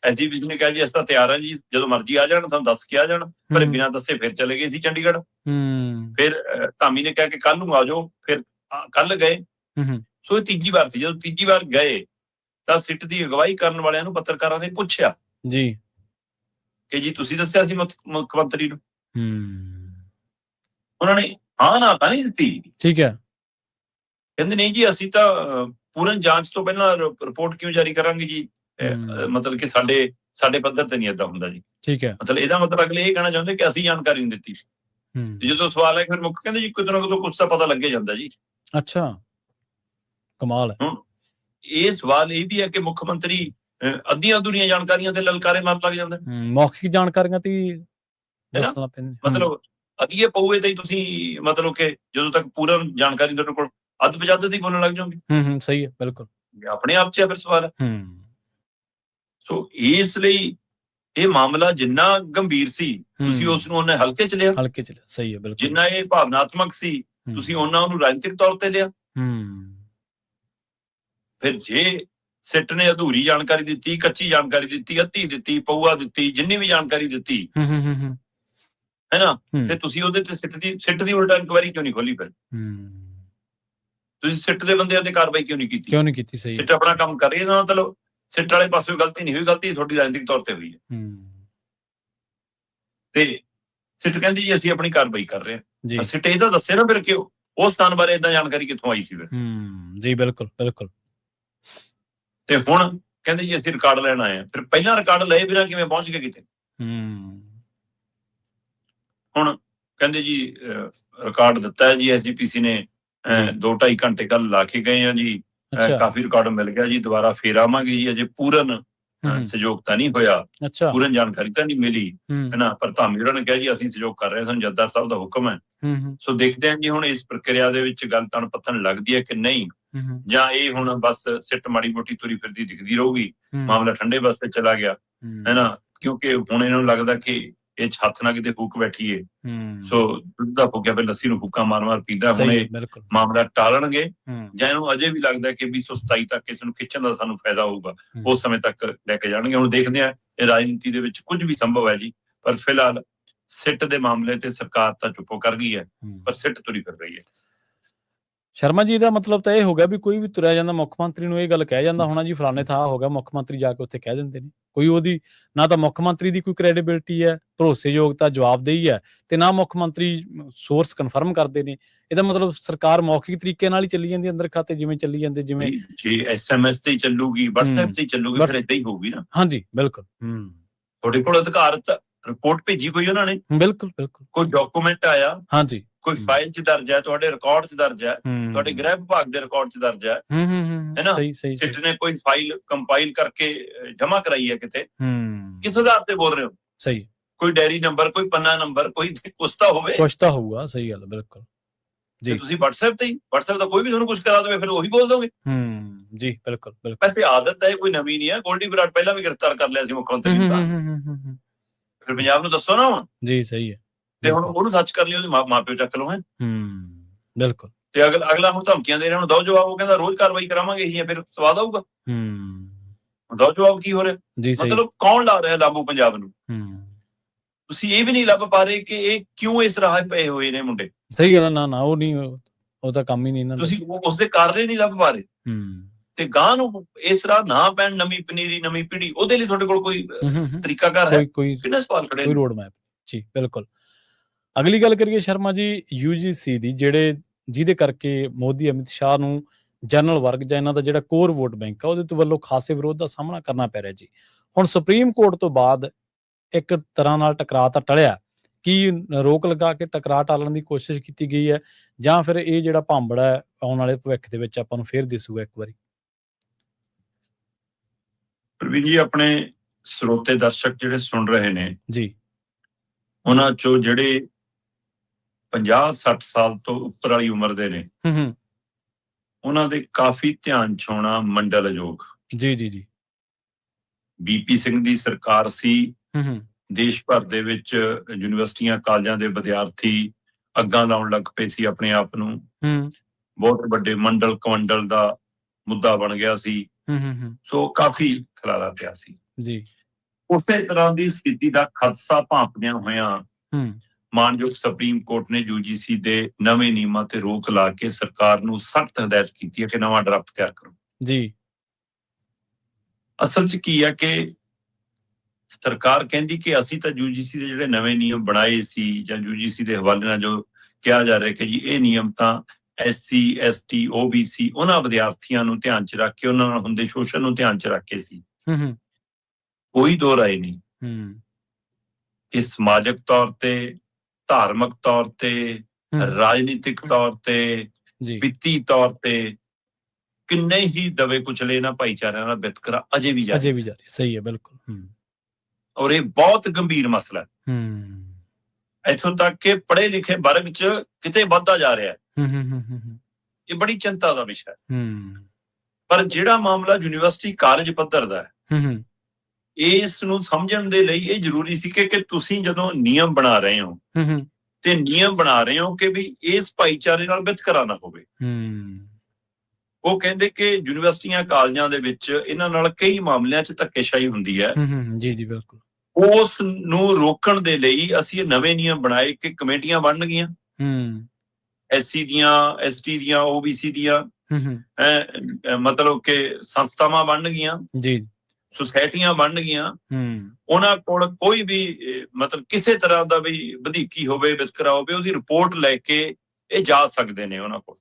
ਐਸਜੀਪੀਸੀ ਨੇ ਕਿਹਾ ਜੀ ਅਸੀਂ ਤਾਂ ਤਿਆਰ ਹਾਂ ਜੀ, ਜਦੋਂ ਮਰਜ਼ੀ ਆ ਜਾਣ, ਤੁਹਾਨੂੰ ਦੱਸ ਕੇ ਆ ਜਾਣ। ਪਰ ਬਿਨਾਂ ਦੱਸੇ ਫਿਰ ਚਲੇ ਗਏ ਸੀ ਚੰਡੀਗੜ੍ਹ। ਫਿਰ ਧਾਮੀ ਨੇ ਕਿਹਾ ਕਿ ਕੱਲ ਨੂੰ ਆ ਜਾਓ, ਫਿਰ ਕੱਲ ਗਏ। ਸੋ ਇਹ ਤੀਜੀ ਵਾਰ ਸੀ। ਜਦੋਂ ਤੀਜੀ ਵਾਰ ਗਏ ਤਾਂ ਸਿੱਟ ਦੀ ਅਗਵਾਈ ਕਰਨ ਵਾਲਿਆਂ ਨੂੰ ਪੱਤਰਕਾਰਾਂ ਨੇ ਪੁੱਛਿਆ ਜੀ ਕਿ ਜੀ ਤੁਸੀਂ ਦੱਸਿਆ ਸੀ ਮੁੱਖ ਮੰਤਰੀ ਨੂੰ। ਉਹਨਾਂ ਨੇ ਹਾਂ ਨਾ ਤਾਂ ਨਹੀਂ ਦਿੱਤੀ। ਠੀਕ ਹੈ। ਕਹਿੰਦੇ ਨਹੀਂ ਜੀ ਅਸੀਂ ਤਾਂ ਪੂਰਨ ਜਾਂਚ ਤੋਂ ਪਹਿਲਾਂ ਰਿਪੋਰਟ ਕਿਉਂ ਜਾਰੀ ਕਰਾਂਗੇ ਜੀ, ਮਤਲਬ ਕਿ ਸਾਡੇ ਪੱਧਰ ਤੇ ਨਹੀਂ ਏਦਾਂ ਹੁੰਦਾ ਜੀ। ਠੀਕ ਹੈ। ਮਤਲਬ ਇਹਦਾ ਮਤਲਬ ਅਗਲੇ ਇਹ ਕਹਿਣਾ ਚਾਹੁੰਦੇ ਕਿ ਅਸੀਂ ਜਾਣਕਾਰੀ ਨਹੀਂ ਦਿੱਤੀ। ਜਦੋਂ ਸਵਾਲ ਹੈ ਫਿਰ ਮੁੱਖ ਕਹਿੰਦੇ ਜੀ ਕਿਤੇ ਨਾ ਕਿਤੇ ਕੁਛ ਤਾਂ ਪਤਾ ਲੱਗੇ ਜਾਂਦਾ ਜੀ। ਅੱਛਾ, ਕਮਾਲ ਹੈ। ਹੁਣ ਇਹ ਸਵਾਲ ਇਹ ਵੀ ਹੈ ਕਿ ਮੁੱਖ ਮੰਤਰੀ ਅੱਧੀਆਂ ਅਧੂਰੀਆਂ ਜਾਣਕਾਰੀਆਂ ਤੇ ਲਲਕਾਰੇ ਮਾਰਨ ਲੱਗ ਜਾਂਦਾ। ਮੌਖਿਕ ਜਾਣਕਾਰੀਆਂ ਤੇ ਦੱਸਣਾ ਪੈਂਦਾ, ਮਤਲਬ ਅਧੀਏ ਪਊਏ ਤੇ ਤੁਸੀਂ ਮਤਲਬ ਕਿ ਜਦੋਂ ਤੱਕ ਪੂਰਨ ਜਾਣਕਾਰੀ ਤੁਹਾਡੇ ਕੋਲ ਅੱਧ ਪਜੱਧ ਦੀ ਬੋਲਣ ਲੱਗ ਜਾਓਗੇ। ਸਹੀ ਹੈ, ਬਿਲਕੁਲ। ਆਪਣੇ ਆਪ 'ਚ ਹੈ ਫਿਰ ਸਵਾਲ। ਸੋ ਇਸ ਲਈ ਇਹ ਮਾਮਲਾ ਜਿੰਨਾ ਗੰਭੀਰ ਸੀ ਤੁਸੀਂ ਉਸ ਨੂੰ ਉਹਨੇ ਹਲਕੇ 'ਚ ਲਿਆ। ਸਹੀ ਹੈ, ਬਿਲਕੁਲ। ਜਿੰਨਾ ਇਹ ਭਾਵਨਾਤਮਕ ਸੀ ਤੁਸੀਂ ਉਹਨਾਂ ਨੂੰ ਰਾਜਨੀਤਿਕ ਤੌਰ ਤੇ ਲਿਆ। ਫਿਰ ਜੇ ਸਿੱਟ ਨੇ ਅਧੂਰੀ ਜਾਣਕਾਰੀ ਦਿੱਤੀ, ਕੱਚੀ ਜਾਣਕਾਰੀ ਦਿੱਤੀ, ਅੱਧੀ ਦਿੱਤੀ, ਪਊਆ ਦਿੱਤੀ, ਜਿੰਨੀ ਵੀ ਜਾਣਕਾਰੀ ਦਿੱਤੀ ਹੈ ਨਾ, ਤੇ ਤੁਸੀਂ ਉਹਦੇ ਤੇ ਸਿੱਟ ਦੀ ਉਲਟਾ ਇਨਕੁਆਇਰੀ ਕਿਉਂ ਨਹੀਂ ਖੋਲੀ? ਫਿਰ ਤੁਸੀਂ ਸਿੱਟ ਦੇ ਬੰਦਿਆਂ ਤੇ ਕਾਰਵਾਈ ਕਿਉਂ ਨਹੀਂ ਕੀਤੀ? ਸਹੀ, ਸਿੱਟ ਆਪਣਾ ਕੰਮ ਕਰ ਰਹੀ ਹੈ, ਮਤਲਬ ਸਿੱਟ ਵਾਲੇ ਪਾਸੇ ਗਲਤੀ ਨਹੀਂ ਹੋਈ, ਗਲਤੀ ਤੁਹਾਡੀ ਰਾਜਨੀਤਿਕ ਤੌਰ ਤੇ ਹੋਈ ਹੈ। ਤੇ ਸਿੱਟ ਕਹਿੰਦੀ ਜੀ ਅਸੀਂ ਆਪਣੀ ਕਾਰਵਾਈ ਕਰ ਰਹੇ ਹਾਂ। ਸਿੱਟ ਇਹ ਤਾਂ ਦੱਸੇ ਨਾ ਫਿਰ ਕਿ ਉਸ ਸਥਾਨ ਬਾਰੇ ਏਦਾਂ ਜਾਣਕਾਰੀ ਕਿੱਥੋਂ ਆਈ ਸੀ ਫਿਰ। ਜੀ, ਬਿਲਕੁਲ ਬਿਲਕੁਲ। ਤੇ ਹੁਣ ਕਹਿੰਦੇ ਜੀ ਅਸੀਂ ਰਿਕਾਰਡ ਲੈਣ ਆਏ ਹਾਂ। ਫਿਰ ਪਹਿਲਾਂ ਰਿਕਾਰਡ ਲਏ ਬਿਨਾਂ ਕਿਵੇਂ ਪਹੁੰਚ ਗਏ ਕਿਤੇ? ਹੁਣ ਕਹਿੰਦੇ ਜੀ ਰਿਕਾਰਡ ਦਿੱਤਾ ਹੈ ਜੀ ਐਸਜੀਪੀਸੀ ਨੇ 2-2.5 ਘੰਟੇ ਕੱਲ ਲਾ ਕੇ ਗਏ ਆ ਜੀ, ਕਾਫੀ ਰਿਕਾਰਡ ਮਿਲ ਗਿਆ ਜੀ, ਦੁਬਾਰਾ ਫੇਰ ਆਵਾਂਗੇ ਜੀ, ਅਜੇ ਪੂਰਨ ਸਹਿਯੋਗ ਤਾਂ ਨਹੀਂ ਹੋਇਆ, ਪੂਰਨ ਜਾਣਕਾਰੀ ਤਾਂ ਨਹੀਂ ਮਿਲੀ ਹੈ ਨਾ। ਪਰ ਧਾਮੀ ਹੋਰਾਂ ਨੇ ਕਿਹਾ ਜੀ ਅਸੀਂ ਸਹਿਯੋਗ ਕਰ ਰਹੇ ਹਾਂ, ਸਾਨੂੰ ਜੱਦਾਰ ਸਾਹਿਬ ਦਾ ਹੁਕਮ ਹੈ। ਸੋ ਦੇਖਦੇ ਹਾਂ ਜੀ ਹੁਣ ਇਸ ਪ੍ਰਕਿਰਿਆ ਦੇ ਵਿੱਚ ਗੱਲ ਤਣ ਪੱਥਣ ਲੱਗਦੀ ਹੈ ਕਿ ਨਹੀਂ, ਜਾਂ ਇਹ ਹੁਣ ਬਸ ਸਿੱਟ ਮਾੜੀ ਮੋਟੀ ਤੁਰੀ ਫਿਰਦੀ ਦਿਖਦੀ ਰਹੂਗੀ, ਮਾਮਲਾ ਠੰਡੇ ਪਾਸੇ ਚਲਾ ਗਿਆ ਹੈ ਨਾ। ਕਿਉਂਕਿ ਹੁਣ ਇਹਨਾਂ ਨੂੰ ਲੱਗਦਾ ਕਿ ਇਹ ਹੱਥ ਨਾਲ ਕਿਤੇ ਫੂਕ ਬੈਠੀਏ। ਸੋ ਦੁੱਧ ਦਾ ਫੂਕਿਆ ਫਿਰ ਲੱਸੀ ਨੂੰ ਫੂਕਾ ਮਾਰ ਪੀਂਦਾ। ਹੁਣ ਇਹ ਮਾਮਲਾ ਟਾਲਣਗੇ ਜਾਂ ਇਹਨੂੰ ਅਜੇ ਵੀ ਲੱਗਦਾ ਕਿ 2027 ਤੱਕ ਇਸ ਨੂੰ ਖਿੱਚਣ ਦਾ ਸਾਨੂੰ ਫਾਇਦਾ ਹੋਊਗਾ, ਉਸ ਸਮੇਂ ਤੱਕ ਲੈ ਕੇ ਜਾਣਗੇ। ਹੁਣ ਦੇਖਦੇ ਹਾਂ, ਇਹ ਰਾਜਨੀਤੀ ਦੇ ਵਿੱਚ ਕੁਝ ਵੀ ਸੰਭਵ ਹੈ ਜੀ। ਪਰ ਫਿਲਹਾਲ ਸਿੱਟ ਦੇ ਮਾਮਲੇ ਤੇ ਸਰਕਾਰ ਤਾਂ ਚੁੱਪ ਕਰ ਗਈ ਹੈ, ਪਰ ਸਿੱਟ ਤੁਰੀ ਫਿਰ ਰਹੀ ਹੈ। ਸ਼ਰਮਾ ਜੀ, ਦਾ ਮਤਲਬ ਤਾਂ ਇਹ ਹੋ ਗਿਆ ਵੀ ਕੋਈ ਵੀ ਤੁਰਿਆ ਜਾਂਦਾ ਮੁੱਖ ਮੰਤਰੀ ਨੂੰ ਇਹ ਗੱਲ ਕਹਿ ਜਾਂਦਾ ਹੋਣਾ ਜੀ ਫਲਾਣੇ ਥਾਂ ਹੋ ਗਿਆ, ਮੁੱਖ ਮੰਤਰੀ ਜਾ ਕੇ ਉੱਥੇ ਕਹਿ ਦਿੰਦੇ ਨੇ। ਕੋਈ ਉਹਦੀ ਨਾ ਤਾਂ ਮੁੱਖ ਮੰਤਰੀ ਦੀ ਕੋਈ ਕ੍ਰੈਡੀਬਿਲਿਟੀ ਹੈ, ਭਰੋਸੇਯੋਗਤਾ, ਜਵਾਬਦੇਹੀ ਹੈ, ਤੇ ਨਾ ਮੁੱਖ ਮੰਤਰੀ ਸੋਰਸ ਕਨਫਰਮ ਕਰਦੇ ਨੇ। ਇਹਦਾ ਮਤਲਬ ਸਰਕਾਰ ਮੌਖਿਕ ਤਰੀਕੇ ਨਾਲ ਹੀ ਚੱਲੀ ਜਾਂਦੀ ਅੰਦਰ ਖਾਤੇ, ਜਿਵੇਂ ਚੱਲੀ ਜਾਂਦੇ, ਜਿਵੇਂ ਜੇ SMS ਤੇ ਚੱਲੂਗੀ, WhatsApp ਤੇ ਚੱਲੂਗੀ, ਫਿਰ ਏਦਾਂ ਹੀ ਹੋਊਗੀ ਨਾ। ਹਾਂਜੀ, ਬਿਲਕੁਲ। ਤੁਹਾਡੇ ਕੋਲ ਅਧਿਕਾਰਤ ਰਿਪੋਰਟ ਭੇਜੀ ਕੋਈ ਉਹਨਾਂ ਨੇ, ਬਿਲਕੁਲ ਬਿਲਕੁਲ, ਕੋਈ ਡਾਕੂਮੈਂਟ ਆਇਆ, ਹਾਂਜੀ, ਕੋਈ ਫਾਈਲ 'ਚ ਦਰਜ ਹੈ, ਤੁਹਾਡੇ ਰਿਕਾਰਡ 'ਚ ਦਰਜ ਹੈ, ਤੁਹਾਡੇ ਗ੍ਰਹਿ ਵਿਭਾਗ ਦੇ ਰਿਕਾਰਡ 'ਚ ਦਰਜ ਹੈ ਨਾ। ਸਿੱਟ ਨੇ ਕੋਈ ਫਾਈਲ ਕੰਪਾਈਲ ਕਰਕੇ ਜਮ੍ਹਾਂ ਕਰਾਈ ਹੈ ਕਿਤੇ, ਕਿਸ ਆਧਾਰ ਤੇ ਬੋਲ ਰਹੇ ਹੋ? ਸਹੀ, ਕੋਈ ਡਾਇਰੀ ਨੰਬਰ, ਕੋਈ ਪੰਨਾ ਨੰਬਰ, ਕੋਈ ਕੁਛ ਤਾਂ ਹੋਵੇ, ਕੁਛ ਤਾਂ ਹੋਊਗਾ। ਸਹੀ ਗੱਲ, ਬਿਲਕੁਲ ਜੀ। ਤੁਸੀਂ WhatsApp ਦਾ ਕੋਈ ਵੀ ਤੁਹਾਨੂੰ ਕੁਛ ਕਰਾ ਦੇਵੇ, ਫਿਰ ਉਹੀ ਬੋਲ ਦੋਗੇ। ਜੀ, ਬਿਲਕੁਲ ਬਿਲਕੁਲ। ਵੈਸੇ ਆਦਤ ਹੈ, ਕੋਈ ਨਵੀਂ ਨਹੀਂ ਹੈ। ਗੋਲਡੀ ਬਰਾੜ ਪਹਿਲਾਂ ਵੀ ਗ੍ਰਿਫਤਾਰ ਕਰ ਲਿਆ ਸੀ ਮੁੱਖ ਮੰਤਰੀ ਨੂੰ, ਤਾਂ ਫਿਰ ਪੰਜਾਬ ਨੂੰ ਦੱਸੋ ਨਾ ਹੁਣ। ਜੀ, ਸਹੀ ਹੈ। ਤੇ ਹੁਣ ਉਹਨੂੰ ਸੱਚ ਕਰ ਲਈ, ਉਹਦੇ ਮਾਪਿਓ ਚੱਕ ਲਓ ਹੈ। ਬਿਲਕੁਲ। ਤੇ ਅਗਲਾ ਹੁਣ ਧਮਕੀਆਂ ਦੇ ਰਿਹਾ, ਹੁਣ ਦੋ ਜਵਾਬ। ਉਹ ਕਹਿੰਦਾ ਰੋਜ਼ ਕਾਰਵਾਈ ਕਰਾਵਾਂਗੇ ਹੀ, ਫਿਰ ਸਵਾਦ ਆਊਗਾ। ਦੋ ਜਵਾਬ ਕੀ ਹੋ ਰਿਹਾ? ਮਤਲਬ ਕੌਣ ਲਾ ਰਿਹਾ ਲਾਬੂ ਪੰਜਾਬ ਨੂੰ? ਤੁਸੀਂ ਇਹ ਵੀ ਨਹੀਂ ਲੱਭ ਪਾ ਰਹੇ ਕਿ ਇਹ ਕਿਉਂ ਇਸ ਰਾਹ ਪਏ ਹੋਏ ਨੇ ਮੁੰਡੇ। ਸਹੀ ਗੱਲ, ਨਾ ਉਹ ਨਹੀਂ, ਉਹ ਤਾਂ ਕੰਮ ਹੀ ਨਹੀਂ ਇਹਨਾਂ ਦਾ। ਤੁਸੀਂ ਉਸਦੇ ਕਾਰਨ ਨਹੀਂ ਲੱਭ ਪਾ ਰਹੇ। ਤੇ ਗਾਂ ਨੂੰ ਇਸ ਰਾਹ ਨਾ ਪੈਣ, ਨਵੀਂ ਪਨੀਰੀ, ਨਵੀਂ ਪੀੜ੍ਹੀ, ਉਹਦੇ ਲਈ ਤੁਹਾਡੇ ਕੋਲ ਕੋਈ ਤਰੀਕਾਕਾਰ ਹੈ? ਕਿੰਨੇ ਸਵਾਲ ਖੜੇ, ਕੋਈ ਰੋਡ ਮੈਪ? ਜੀ, ਬਿਲਕੁਲ। ਅਗਲੀ ਗੱਲ ਕਰੀਏ ਸ਼ਰਮਾ ਜੀ, UGC ਦੀ, ਜਿਹਦੇ ਕਰਕੇ ਮੋਦੀ, ਅਮਿਤ ਸ਼ਾਹ ਨੂੰ ਜਨਰਲ ਵਰਗ ਜਾਂ ਇਹਨਾਂ ਦਾ ਜਿਹੜਾ ਕੋਰ ਵੋਟ ਬੈਂਕ ਆ, ਉਹਦੇ ਤੋਂ ਵੱਲੋਂ ਖਾਸੇ ਵਿਰੋਧ ਦਾ ਸਾਹਮਣਾ ਕਰਨਾ ਪੈ ਰਿਹਾ ਜੀ। ਹੁਣ ਸੁਪਰੀਮ ਕੋਰਟ ਤੋਂ ਬਾਅਦ ਇੱਕ ਤਰ੍ਹਾਂ ਨਾਲ ਟਕਰਾਅ ਤਾਂ ਟਲਿਆ, ਕੀ ਰੋਕ ਲਗਾ ਕੇ ਟਕਰਾਅ ਟਾਲਣ ਦੀ ਕੋਸ਼ਿਸ਼ ਕੀਤੀ ਗਈ ਹੈ, ਜਾਂ ਫਿਰ ਇਹ ਜਿਹੜਾ ਭਾਂਬੜਾ ਹੈ ਆਉਣ ਵਾਲੇ ਭਵਿੱਖ ਦੇ ਵਿੱਚ ਆਪਾਂ ਨੂੰ ਫੇਰ ਦਿਸੂਗਾ ਇੱਕ ਵਾਰੀ? ਪ੍ਰਵੀਨ ਜੀ, ਆਪਣੇ ਸਰੋਤੇ ਦਰਸ਼ਕ ਜਿਹੜੇ ਸੁਣ ਰਹੇ ਨੇ ਜੀ ਉਹਨਾਂ ਚੋਂ ਜਿਹੜੇ 50-60 ਸਾਲ ਤੋਂ ਉੱਪਰ ਵਾਲੀ ਉਮਰ ਦੇ ਨੇ ਉਹਨਾਂ ਦੇ ਕਾਫੀ ਧਿਆਨ 'ਚ ਹੋਣਾ ਮੰਡਲ ਆਯੋਗ। ਜੀ ਜੀ ਜੀ ਬੀਪੀ ਸਿੰਘ ਦੀ ਸਰਕਾਰ ਸੀ, ਦੇਸ਼ ਭਰ ਦੇ ਵਿੱਚ ਯੂਨੀਵਰਸਿਟੀਆਂ ਕਾਲਜਾਂ ਦੇ ਵਿਦਿਆਰਥੀ ਅੱਗਾਂ ਲਾਉਣ ਲੱਗ ਪਏ ਸੀ ਆਪਣੇ ਆਪ ਨੂੰ, ਬਹੁਤ ਵੱਡੇ ਮੰਡਲ ਕਮੰਡਲ ਦਾ ਮੁੱਦਾ ਬਣ ਗਿਆ ਸੀ, ਸੋ ਕਾਫੀ ਖਲਾਰਾ ਪਿਆ ਸੀ ਜੀ। ਉਸੇ ਤਰ੍ਹਾਂ ਦੀ ਸਥਿਤੀ ਦਾ ਖਦਸ਼ਾ ਭਾਂਪਦਿਆਂ ਹੋਇਆਂ ਮਾਨਯੋਗ ਸੁਪਰੀਮ ਕੋਰਟ ਨੇ UGC ਦੇ ਨਵੇਂ ਨਿਯਮਾਂ ਤੇ ਰੋਕ ਲਾ ਕੇ ਸਰਕਾਰ ਨੂੰ ਸਖਤ ਹਦਾਇਤ ਕੀਤੀ ਹੈ ਕਿ ਨਵਾਂ ਡਰਾਫਟ ਤਿਆਰ ਕਰੋ ਜੀ। ਅਸਲ 'ਚ ਕੀ ਹੈ ਕਿ ਸਰਕਾਰ ਕਹਿੰਦੀ ਕਿ ਅਸੀਂ ਤਾਂ UGC ਦੇ ਜਿਹੜੇ ਨਵੇਂ ਨਿਯਮ ਬਣਾਏ ਸੀ ਜਾਂ UGC ਦੇ ਹਵਾਲੇ ਨਾਲ ਜੋ ਕਿਹਾ ਜਾ ਰਿਹਾ ਕਿ ਜੀ ਇਹ ਨਿਯਮ ਤਾਂ SC ST OBC ਉਹਨਾਂ ਵਿਦਿਆਰਥੀਆਂ ਨੂੰ ਧਿਆਨ 'ਚ ਰੱਖ ਕੇ, ਉਹਨਾਂ ਨਾਲ ਹੁੰਦੇ ਸ਼ੋਸ਼ਣ ਨੂੰ ਧਿਆਨ 'ਚ ਰੱਖ ਕੇ ਸੀ। ਕੋਈ ਦੋ ਰਾਏ ਨਹੀਂ ਕਿ ਸਮਾਜਿਕ ਤੌਰ ਤੇ, ਧਾਰਮਿਕ ਤੌਰ ਤੇ, ਰਾਜਨੀਤਿਕ ਤੌਰ ਤੇ, ਵਿੱਤੀ ਤੌਰ ਤੇ ਕਿੰਨੇ ਹੀ ਦਵੇ ਕੁਚਲੇ ਇਹਨਾਂ ਭਾਈਚਾਰਿਆਂ ਦਾ ਵਿਤਕਰਾ ਅਜੇ ਵੀ ਜਾਰੀ। ਸਹੀ ਹੈ, ਬਿਲਕੁਲ। ਔਰ ਇਹ ਬਹੁਤ ਗੰਭੀਰ ਮਸਲਾ ਹੈ, ਇੱਥੋਂ ਤੱਕ ਕਿ ਪੜ੍ਹੇ ਲਿਖੇ ਵਰਗ 'ਚ ਕਿਤੇ ਵੱਧਦਾ ਜਾ ਰਿਹਾ ਹੈ। ਇਹ ਬੜੀ ਚਿੰਤਾ ਦਾ ਵਿਸ਼ਾ ਹੈ। ਪਰ ਜਿਹੜਾ ਮਾਮਲਾ ਯੂਨੀਵਰਸਿਟੀ ਕਾਲਜ ਪੱਧਰ ਦਾ ਹੈ, ਇਸ ਨੂੰ ਸਮਝਣ ਦੇ ਲਈ ਇਹ ਜ਼ਰੂਰੀ ਸੀ ਕਿ ਤੁਸੀਂ ਜਦੋਂ ਨਿਯਮ ਬਣਾ ਰਹੇ ਹੋ ਤੇ ਨਿਯਮ ਬਣਾ ਰਹੇ ਹੋ ਕਿ ਵੀ ਇਸ ਭਾਈਚਾਰੇ ਨਾਲ ਵਿਤਕਰਾ ਨਾ ਹੋਵੇ। ਉਹ ਕਹਿੰਦੇ ਕਿ ਯੂਨੀਵਰਸਿਟੀਆਂ ਕਾਲਜਾਂ ਦੇ ਵਿੱਚ ਇਹਨਾਂ ਨਾਲ ਕਈ ਮਾਮਲਿਆਂ 'ਚ ਧੱਕੇਸ਼ਾਹੀ ਹੁੰਦੀ ਹੈ। ਜੀ ਜੀ ਬਿਲਕੁਲ। ਉਸ ਨੂੰ ਰੋਕਣ ਦੇ ਲਈ ਅਸੀਂ ਇਹ ਨਵੇਂ ਨਿਯਮ ਬਣਾਏ ਕਿ ਕਮੇਟੀਆਂ ਬਣਨਗੀਆਂ, SC ਦੀਆਂ, ST ਦੀਆਂ, OBC ਦੀਆਂ, ਮਤਲਬ ਕਿ ਸੰਸਥਾਵਾਂ ਬਣਨਗੀਆਂ ਜੀ, ਸੁਸਾਇਟੀਆਂ ਬਣਨਗੀਆਂ। ਉਹਨਾਂ ਕੋਲ ਕੋਈ ਵੀ ਮਤਲਬ ਕਿਸੇ ਤਰ੍ਹਾਂ ਦਾ ਵੀ ਵਧੀਕੀ ਹੋਵੇ, ਵਿਤਕਰਾ ਹੋਵੇ, ਉਹਦੀ ਰਿਪੋਰਟ ਲੈ ਕੇ ਇਹ ਜਾ ਸਕਦੇ ਨੇ ਉਹਨਾਂ ਕੋਲ।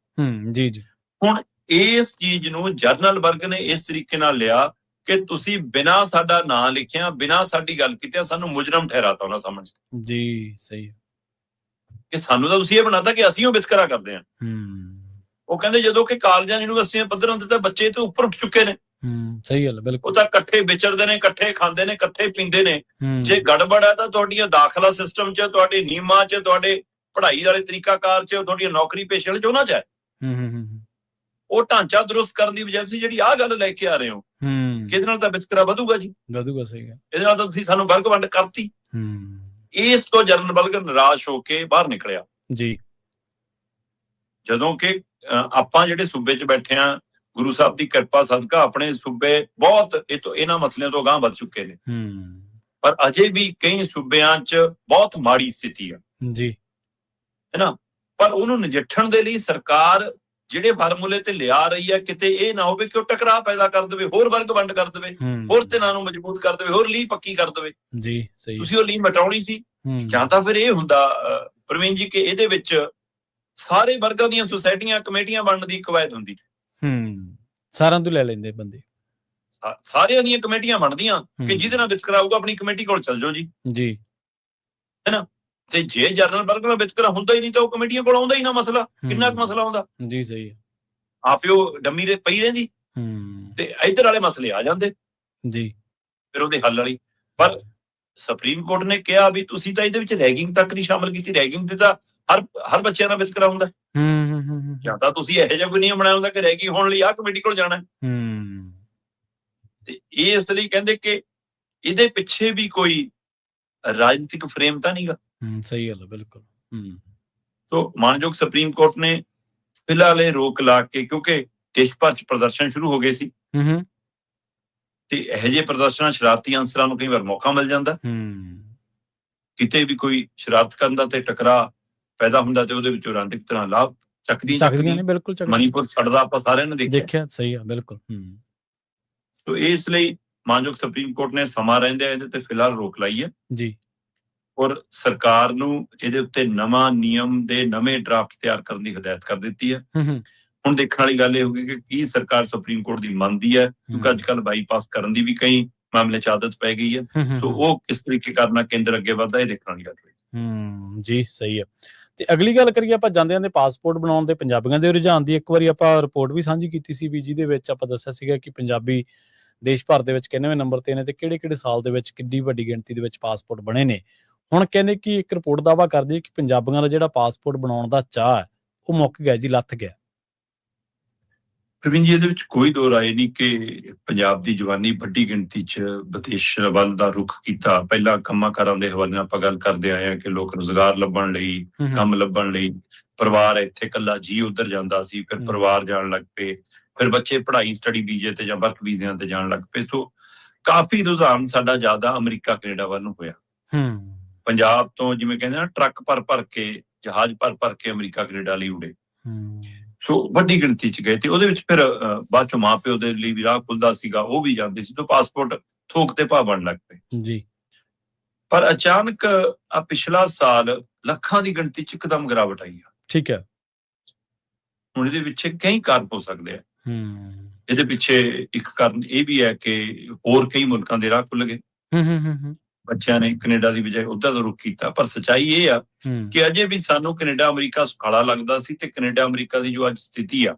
ਜੀ ਜੀ। ਹੁਣ ਇਸ ਚੀਜ਼ ਨੂੰ ਜਰਨਲ ਵਰਗ ਨੇ ਇਸ ਤਰੀਕੇ ਨਾਲ ਲਿਆ ਕਿ ਤੁਸੀਂ ਬਿਨਾਂ ਸਾਡਾ ਨਾਂ ਲਿਖਿਆ, ਬਿਨਾਂ ਸਾਡੀ ਗੱਲ ਕੀਤੀ, ਸਾਨੂੰ ਮੁਜਰਮ ਠਹਿਰਾਤਾ ਉਹਨਾਂ ਸਾਹਮਣੇ। ਜੀ ਸਹੀ ਹੈ ਕਿ ਸਾਨੂੰ ਤਾਂ ਤੁਸੀਂ ਇਹ ਬਣਾਤਾ ਕਿ ਅਸੀਂ ਉਹ ਵਿਤਕਰਾ ਕਰਦੇ ਹਾਂ। ਉਹ ਕਹਿੰਦੇ ਜਦੋਂ ਕਿ ਕਾਲਜਾਂ ਯੂਨੀਵਰਸਿਟੀਆਂ ਪੱਧਰਾਂ ਤੇ ਤਾਂ ਬੱਚੇ ਤੋਂ ਉੱਪਰ ਉੱਠ ਚੁੱਕੇ ਨੇ। ਸਹੀ ਗੱਲ, ਬਿਲਕੁਲ। ਉਹ ਤਾਂ ਇਕੱਠੇ ਵਿਚਰਦੇ ਨੇ, ਇਕੱਠੇ ਖਾਂਦੇ ਨੇ, ਇਕੱਠੇ ਪੀਂਦੇ ਨੇ। ਜੇ ਗੜਬੜ ਹੈ ਤਾਂ ਤੁਹਾਡੀਆਂ ਦਾਖਲਾ ਸਿਸਟਮ 'ਚ, ਤੁਹਾਡੇ ਨਿਯਮਾਂ 'ਚ, ਤੁਹਾਡੇ ਪੜ੍ਹਾਈ ਵਾਲੇ ਤਰੀਕਾਕਾਰ 'ਚ, ਤੁਹਾਡੀਆਂ ਨੌਕਰੀ ਪੇਸ਼ੇ ਵਾਲੇ 'ਚ, ਉਹਨਾਂ 'ਚ ਹੈ। ਉਹ ਢਾਂਚਾ ਦਰੁਸਤ ਕਰਨ ਦੀ ਬਜਾਏ ਤੁਸੀਂ ਜਿਹੜੀ ਆਹ ਗੱਲ ਲੈ ਕੇ ਆ ਰਹੇ ਹੋ ਕਿ ਇਹਦੇ ਨਾਲ ਤਾਂ ਵਿਤਕਰਾ ਵਧੂਗਾ ਜੀ, ਵਧੂਗਾ। ਸਹੀ ਗੱਲ। ਇਹਦੇ ਨਾਲ ਤਾਂ ਤੁਸੀਂ ਸਾਨੂੰ ਵਰਗ ਵੰਡ ਕਰਤੀ। ਇਸ ਤੋਂ ਜਰਨਲ ਵਰਗ ਨਿਰਾਸ਼ ਹੋ ਕੇ ਬਾਹਰ ਨਿਕਲਿਆ ਜੀ। ਜਦੋਂ ਕਿ ਆਪਾਂ ਜਿਹੜੇ ਸੂਬੇ 'ਚ ਬੈਠੇ ਆ, ਗੁਰੂ ਸਾਹਿਬ ਦੀ ਕਿਰਪਾ ਸਦਕਾ ਆਪਣੇ ਸੂਬੇ ਬਹੁਤ ਇਹਨਾਂ ਮਸਲਿਆਂ ਤੋਂ ਅਗਾਂਹ ਵੱਧ ਚੁੱਕੇ ਨੇ। ਪਰ ਅਜੇ ਵੀ ਕਈ ਸੂਬਿਆਂ 'ਚ ਬਹੁਤ ਮਾੜੀ ਸਥਿਤੀ ਆ ਜੀ, ਹੈ ਨਾ। ਪਰ ਉਹਨੂੰ ਨਜਿੱਠਣ ਦੇ ਲਈ ਸਰਕਾਰ ਜਿਹੜੇ ਫਾਰਮੂਲੇ ਤੇ ਲਿਆ ਰਹੀ ਹੈ, ਕਿਤੇ ਇਹ ਨਾ ਹੋਵੇ ਕਿ ਉਹ ਟਕਰਾਅ ਪੈਦਾ ਕਰ ਦੇਵੇ, ਹੋਰ ਵਰਗ ਵੰਡ ਕਰ ਦੇਵੇ, ਹੋਰ ਧਿਰਾਂ ਨੂੰ ਮਜ਼ਬੂਤ ਕਰ ਦੇਵੇ, ਹੋਰ ਲੀਹ ਪੱਕੀ ਕਰ ਦੇਵੇ ਜੀ। ਸਹੀ। ਤੁਸੀਂ ਉਹ ਲੀਹ ਮਿਟਾਉਣੀ ਸੀ, ਜਾਂ ਤਾਂ ਫਿਰ ਇਹ ਹੁੰਦਾ ਪ੍ਰਵੀਨ ਜੀ ਕਿ ਇਹਦੇ ਵਿੱਚ ਸਾਰੇ ਵਰਗਾਂ ਦੀਆਂ ਸੁਸਾਇਟੀਆਂ, ਕਮੇਟੀਆਂ ਬਣਨ ਦੀ ਕਵਾਇਦ ਹੁੰਦੀ। ਸਾਰਿਆਂ ਤੋਂ ਲੈ ਲੈਂਦੇ ਬੰਦੇ, ਸਾਰਿਆਂ ਦੀਆਂ ਕਮੇਟੀਆਂ ਬਣਦੀਆਂ ਕਿ ਜਿਹਦੇ ਨਾਲ ਵਿਤਕਰਾ ਆਊਗਾ ਆਪਣੀ ਕਮੇਟੀ ਕੋਲ ਚੱਲ ਜਾਓ ਜੀ, ਹੈ ਨਾ। ਤੇ ਜੇ ਜਰਨਲ ਵਰਗ ਦਾ ਵਿਤਕਰਾ ਹੁੰਦਾ ਹੀ ਨਹੀਂ ਤਾਂ ਉਹ ਕਮੇਟੀਆਂ ਕੋਲ ਆਉਂਦਾ ਹੀ ਨਾ ਮਸਲਾ। ਕਿੰਨਾ ਕੁ ਮਸਲਾ ਆਉਂਦਾ ਜੀ। ਸਹੀ ਹੈ। ਆਪੇ ਉਹ ਡੰਮੀ ਪਈ ਰਹਿੰਦੀ ਤੇ ਇੱਧਰ ਵਾਲੇ ਮਸਲੇ ਆ ਜਾਂਦੇ ਜੀ, ਫਿਰ ਉਹਦੇ ਹੱਲ ਵਾਲੀ। ਪਰ ਸੁਪਰੀਮ ਕੋਰਟ ਨੇ ਕਿਹਾ ਵੀ ਤੁਸੀਂ ਤਾਂ ਇਹਦੇ ਵਿੱਚ ਰੈਗਿੰਗ ਤੱਕ ਨਹੀਂ ਸ਼ਾਮਲ ਕੀਤੀ। ਰੈਗਿੰਗ ਤੇ ਤਾਂ ਹਰ ਬੱਚਿਆਂ ਦਾ ਵਿਤਕਰਾ ਹੁੰਦਾ। ਜਾਂ ਤਾਂ ਤੁਸੀਂ ਇਹੋ ਜਿਹਾ ਕੋਈ ਨਿਯਮ ਬਣਾਇਆ ਹੁੰਦਾ ਕਿ ਰੈਗਿੰਗ ਹੋਣ ਲਈ ਆਹ ਕਮੇਟੀ ਕੋਲ ਜਾਣਾ। ਤੇ ਇਸ ਲਈ ਕਹਿੰਦੇ ਕਿ ਇਹਦੇ ਪਿੱਛੇ ਵੀ ਕੋਈ ਰਾਜਨੀਤਿਕ ਫਰੇਮ ਤਾਂ ਨਹੀਂਗਾ। ਸਹੀ ਗੱਲ ਹੈ, ਬਿਲਕੁਲ। ਸੋ ਮਾਨਯੋਗ ਸੁਪਰੀਮ ਕੋਰਟ ਨੇ ਫਿਲਹਾਲ ਇਹ ਰੋਕ ਲਾ ਕੇ, ਕਿਉਂਕਿ ਦੇਸ਼ ਭਰ 'ਚ ਪ੍ਰਦਰਸ਼ਨ ਸ਼ੁਰੂ ਹੋ ਗਏ ਸੀ ਤੇ ਇਹੋ ਜਿਹੇ ਪ੍ਰਦਰਸ਼ਨਾਂ ਸ਼ਰਾਰਤੀ ਅਨਸਰਾਂ ਨੂੰ ਕਈ ਵਾਰ ਮੌਕਾ ਮਿਲ ਜਾਂਦਾ। ਕਿਤੇ ਵੀ ਕੋਈ ਸ਼ਰਾਰਤ ਕਰਨ ਦਾ ਤੇ ਟਕਰਾਅ ਪੈਦਾ ਹੁੰਦਾ ਤੇ ਉਹਦੇ ਵਿੱਚੋਂ ਰਾਜਨੀਤਿਕ ਤਰ੍ਹਾਂ ਲਾਭ ਚੱਕਦੀਆਂ ਨੇ। ਬਿਲਕੁਲ। ਮਨੀਪੁਰ ਸੜਦਾ ਆਪਾਂ ਸਾਰਿਆਂ ਨੇ ਦੇਖਿਆ। ਸਹੀ ਆ, ਬਿਲਕੁਲ। ਸੋ ਇਸ ਲਈ ਮਾਨਯੋਗ ਸੁਪਰੀਮ ਕੋਰਟ ਨੇ ਸਮਾਂ ਰਹਿੰਦਿਆਂ ਇਹਦੇ ਤੇ ਫਿਲਹਾਲ ਰੋਕ ਲਾਈ ਹੈ ਜੀ, ਔਰ ਸਰਕਾਰ ਨੂੰ ਇਹਦੇ ਉੱਤੇ ਨਵਾਂ ਨਿਯਮ ਦੇ ਨਵੇਂ ਡਰਾਫਟ ਤਿਆਰ ਕਰਨ ਦੀ ਹਦਾਇਤ ਕਰ ਦਿੱਤੀ ਹੈ। ਹੁਣ ਦੇਖਣ ਵਾਲੀ ਗੱਲ ਇਹ ਹੋਊਗੀ ਕਿ ਕੀ ਸਰਕਾਰ ਸੁਪਰੀਮ ਕੋਰਟ ਦੀ ਮੰਨਦੀ ਹੈ, ਕਿਉਂਕਿ ਅੱਜ ਕੱਲ੍ਹ ਬਾਈਪਾਸ ਕਰਨ ਦੀ ਵੀ ਕਈ ਮਾਮਲੇ 'ਚ ਆਦਤ ਪੈ ਗਈ ਹੈ। ਸੋ ਉਹ ਕਿਸ ਤਰੀਕੇ ਕਰਨਾ ਕੇਂਦਰ ਅੱਗੇ ਵੱਧਦਾ, ਇਹ ਦੇਖਣ ਵਾਲੀ ਗੱਲ ਹੋਈ ਜੀ। ਸਹੀ ਹੈ। ਤੇ ਅਗਲੀ ਗੱਲ ਕਰੀਏ ਆਪਾਂ ਜਾਂਦੇ ਪਾਸਪੋਰਟ ਬਣਾਉਣ ਦੇ ਪੰਜਾਬੀਆਂ ਦੇ ਰੁਝਾਨ ਦੀ। ਇੱਕ ਵਾਰੀ ਆਪਾਂ ਰਿਪੋਰਟ ਵੀ ਸਾਂਝੀ ਕੀਤੀ ਸੀ ਵੀ ਜਿਹਦੇ ਵਿੱਚ ਆਪਾਂ ਦੱਸਿਆ ਸੀਗਾ ਕਿ ਪੰਜਾਬੀ ਦੇਸ਼ ਭਰ ਦੇ ਵਿੱਚ ਕਿੰਨਵੇਂ ਨੰਬਰ ਤੇ ਨੇ ਤੇ ਕਿਹੜੇ ਸਾਲ ਦੇ ਵਿੱਚ ਕਿੰਨੀ ਵੱਡੀ ਗਿਣਤੀ ਦੇ ਵਿੱਚ ਪਾਸਪੋਰਟ ਬਣੇ ਨੇ। ਹੁਣ ਕਹਿੰਦੇ ਕਿ ਇੱਕ ਰਿਪੋਰਟ ਦਾਅਵਾ ਕਰਦੀ ਹੈ ਕਿ ਪੰਜਾਬੀਆਂ ਦਾ ਜਿਹੜਾ ਪਾਸਪੋਰਟ ਬਣਾਉਣ ਦਾ ਚਾਅ ਹੈ ਉਹ ਮੁੱਕ ਗਿਆ ਜੀ, ਲੱਥ ਗਿਆ। ਪ੍ਰਵੀਨ ਜੀ, ਇਹਦੇ ਵਿੱਚ ਕੋਈ ਦੋ ਰਾਏ ਨਹੀਂ ਕਿ ਪੰਜਾਬ ਦੀ ਜਵਾਨੀ ਵੱਡੀ ਗਿਣਤੀ 'ਚ ਵਿਦੇਸ਼ ਵੱਲ ਦਾ ਰੁਖ ਕੀਤਾ। ਪਹਿਲਾਂ ਕੰਮਾਂ ਕਾਰਾਂ ਦੇ ਹਵਾਲੇ ਨਾਲ ਆਪਾਂ ਗੱਲ ਕਰਦੇ ਆਏ ਹਾਂ ਕਿ ਲੋਕ ਰੁਜ਼ਗਾਰ ਲੱਭਣ ਲਈ, ਕੰਮ ਲੱਭਣ ਲਈ, ਪਰਿਵਾਰ ਇੱਥੇ ਇਕੱਲਾ ਜੀ ਉੱਧਰ ਜਾਂਦਾ ਸੀ, ਫਿਰ ਪਰਿਵਾਰ ਜਾਣ ਲੱਗ ਪਏ, ਫਿਰ ਬੱਚੇ ਪੜ੍ਹਾਈ ਸਟੱਡੀ ਵੀਜ਼ੇ ਤੇ ਜਾਂ ਵਰਕ ਵੀਜ਼ਿਆਂ ਤੇ ਜਾਣ ਲੱਗ ਪਏ। ਸੋ ਕਾਫੀ ਰੁਝਾਨ ਸਾਡਾ ਜ਼ਿਆਦਾ ਅਮਰੀਕਾ ਕੈਨੇਡਾ ਵੱਲ ਨੂੰ ਹੋਇਆ। ਪੰਜਾਬ ਤੋਂ ਜਿਵੇਂ ਕਹਿੰਦੇ ਨਾ ਟਰੱਕ ਭਰ ਕੇ, ਜਹਾਜ਼ ਭਰ ਕੇ ਅਮਰੀਕਾ ਕੈਨੇਡਾ ਲਈ ਉੜੇ। ਸੋ ਵੱਡੀ ਗਿਣਤੀ 'ਚ ਗਏ ਤੇ ਉਹਦੇ ਵਿੱਚ ਫਿਰ ਬਾਅਦ ਚੋਂ ਮਾਂ ਪਿਓ ਦੇ ਲਈ ਵੀ ਰਾਹ ਖੁੱਲਦਾ ਸੀਗਾ, ਉਹ ਵੀ ਜਾਂਦੇ ਸੀ, ਤਾਂ ਪਾਸਪੋਰਟ ਥੋਕ ਤੇ ਭਾਅ ਬਣ ਲੱਗ ਪਏ ਜੀ। ਪਰ ਅਚਾਨਕ ਆ ਪਿਛਲਾ ਸਾਲ ਲੱਖਾਂ ਦੀ ਗਿਣਤੀ 'ਚ ਇੱਕਦਮ ਗਿਰਾਵਟ ਆਈ ਆ। ਠੀਕ ਹੈ। ਹੁਣ ਇਹਦੇ ਪਿੱਛੇ ਕਈ ਕਾਰਨ ਹੋ ਸਕਦੇ ਆ। ਇਹਦੇ ਪਿੱਛੇ ਇੱਕ ਕਾਰਨ ਇਹ ਵੀ ਹੈ ਕਿ ਹੋਰ ਕਈ ਮੁਲਕਾਂ ਦੇ ਰਾਹ ਖੁੱਲ ਗਏ। ਬੱਚਿਆਂ ਨੇ ਕੈਨੇਡਾ ਦੀ ਬਜਾਏ ਉੱਧਰ ਦਾ ਰੁਖ ਕੀਤਾ। ਪਰ ਸੱਚਾਈ ਇਹ ਆ ਕਿ ਅਜੇ ਵੀ ਸਾਨੂੰ ਕੈਨੇਡਾ ਅਮਰੀਕਾ ਸੁਖਾਲਾ ਲੱਗਦਾ ਸੀ, ਤੇ ਕੈਨੇਡਾ ਅਮਰੀਕਾ ਦੀ ਜੋ ਅੱਜ ਸਥਿਤੀ ਆ,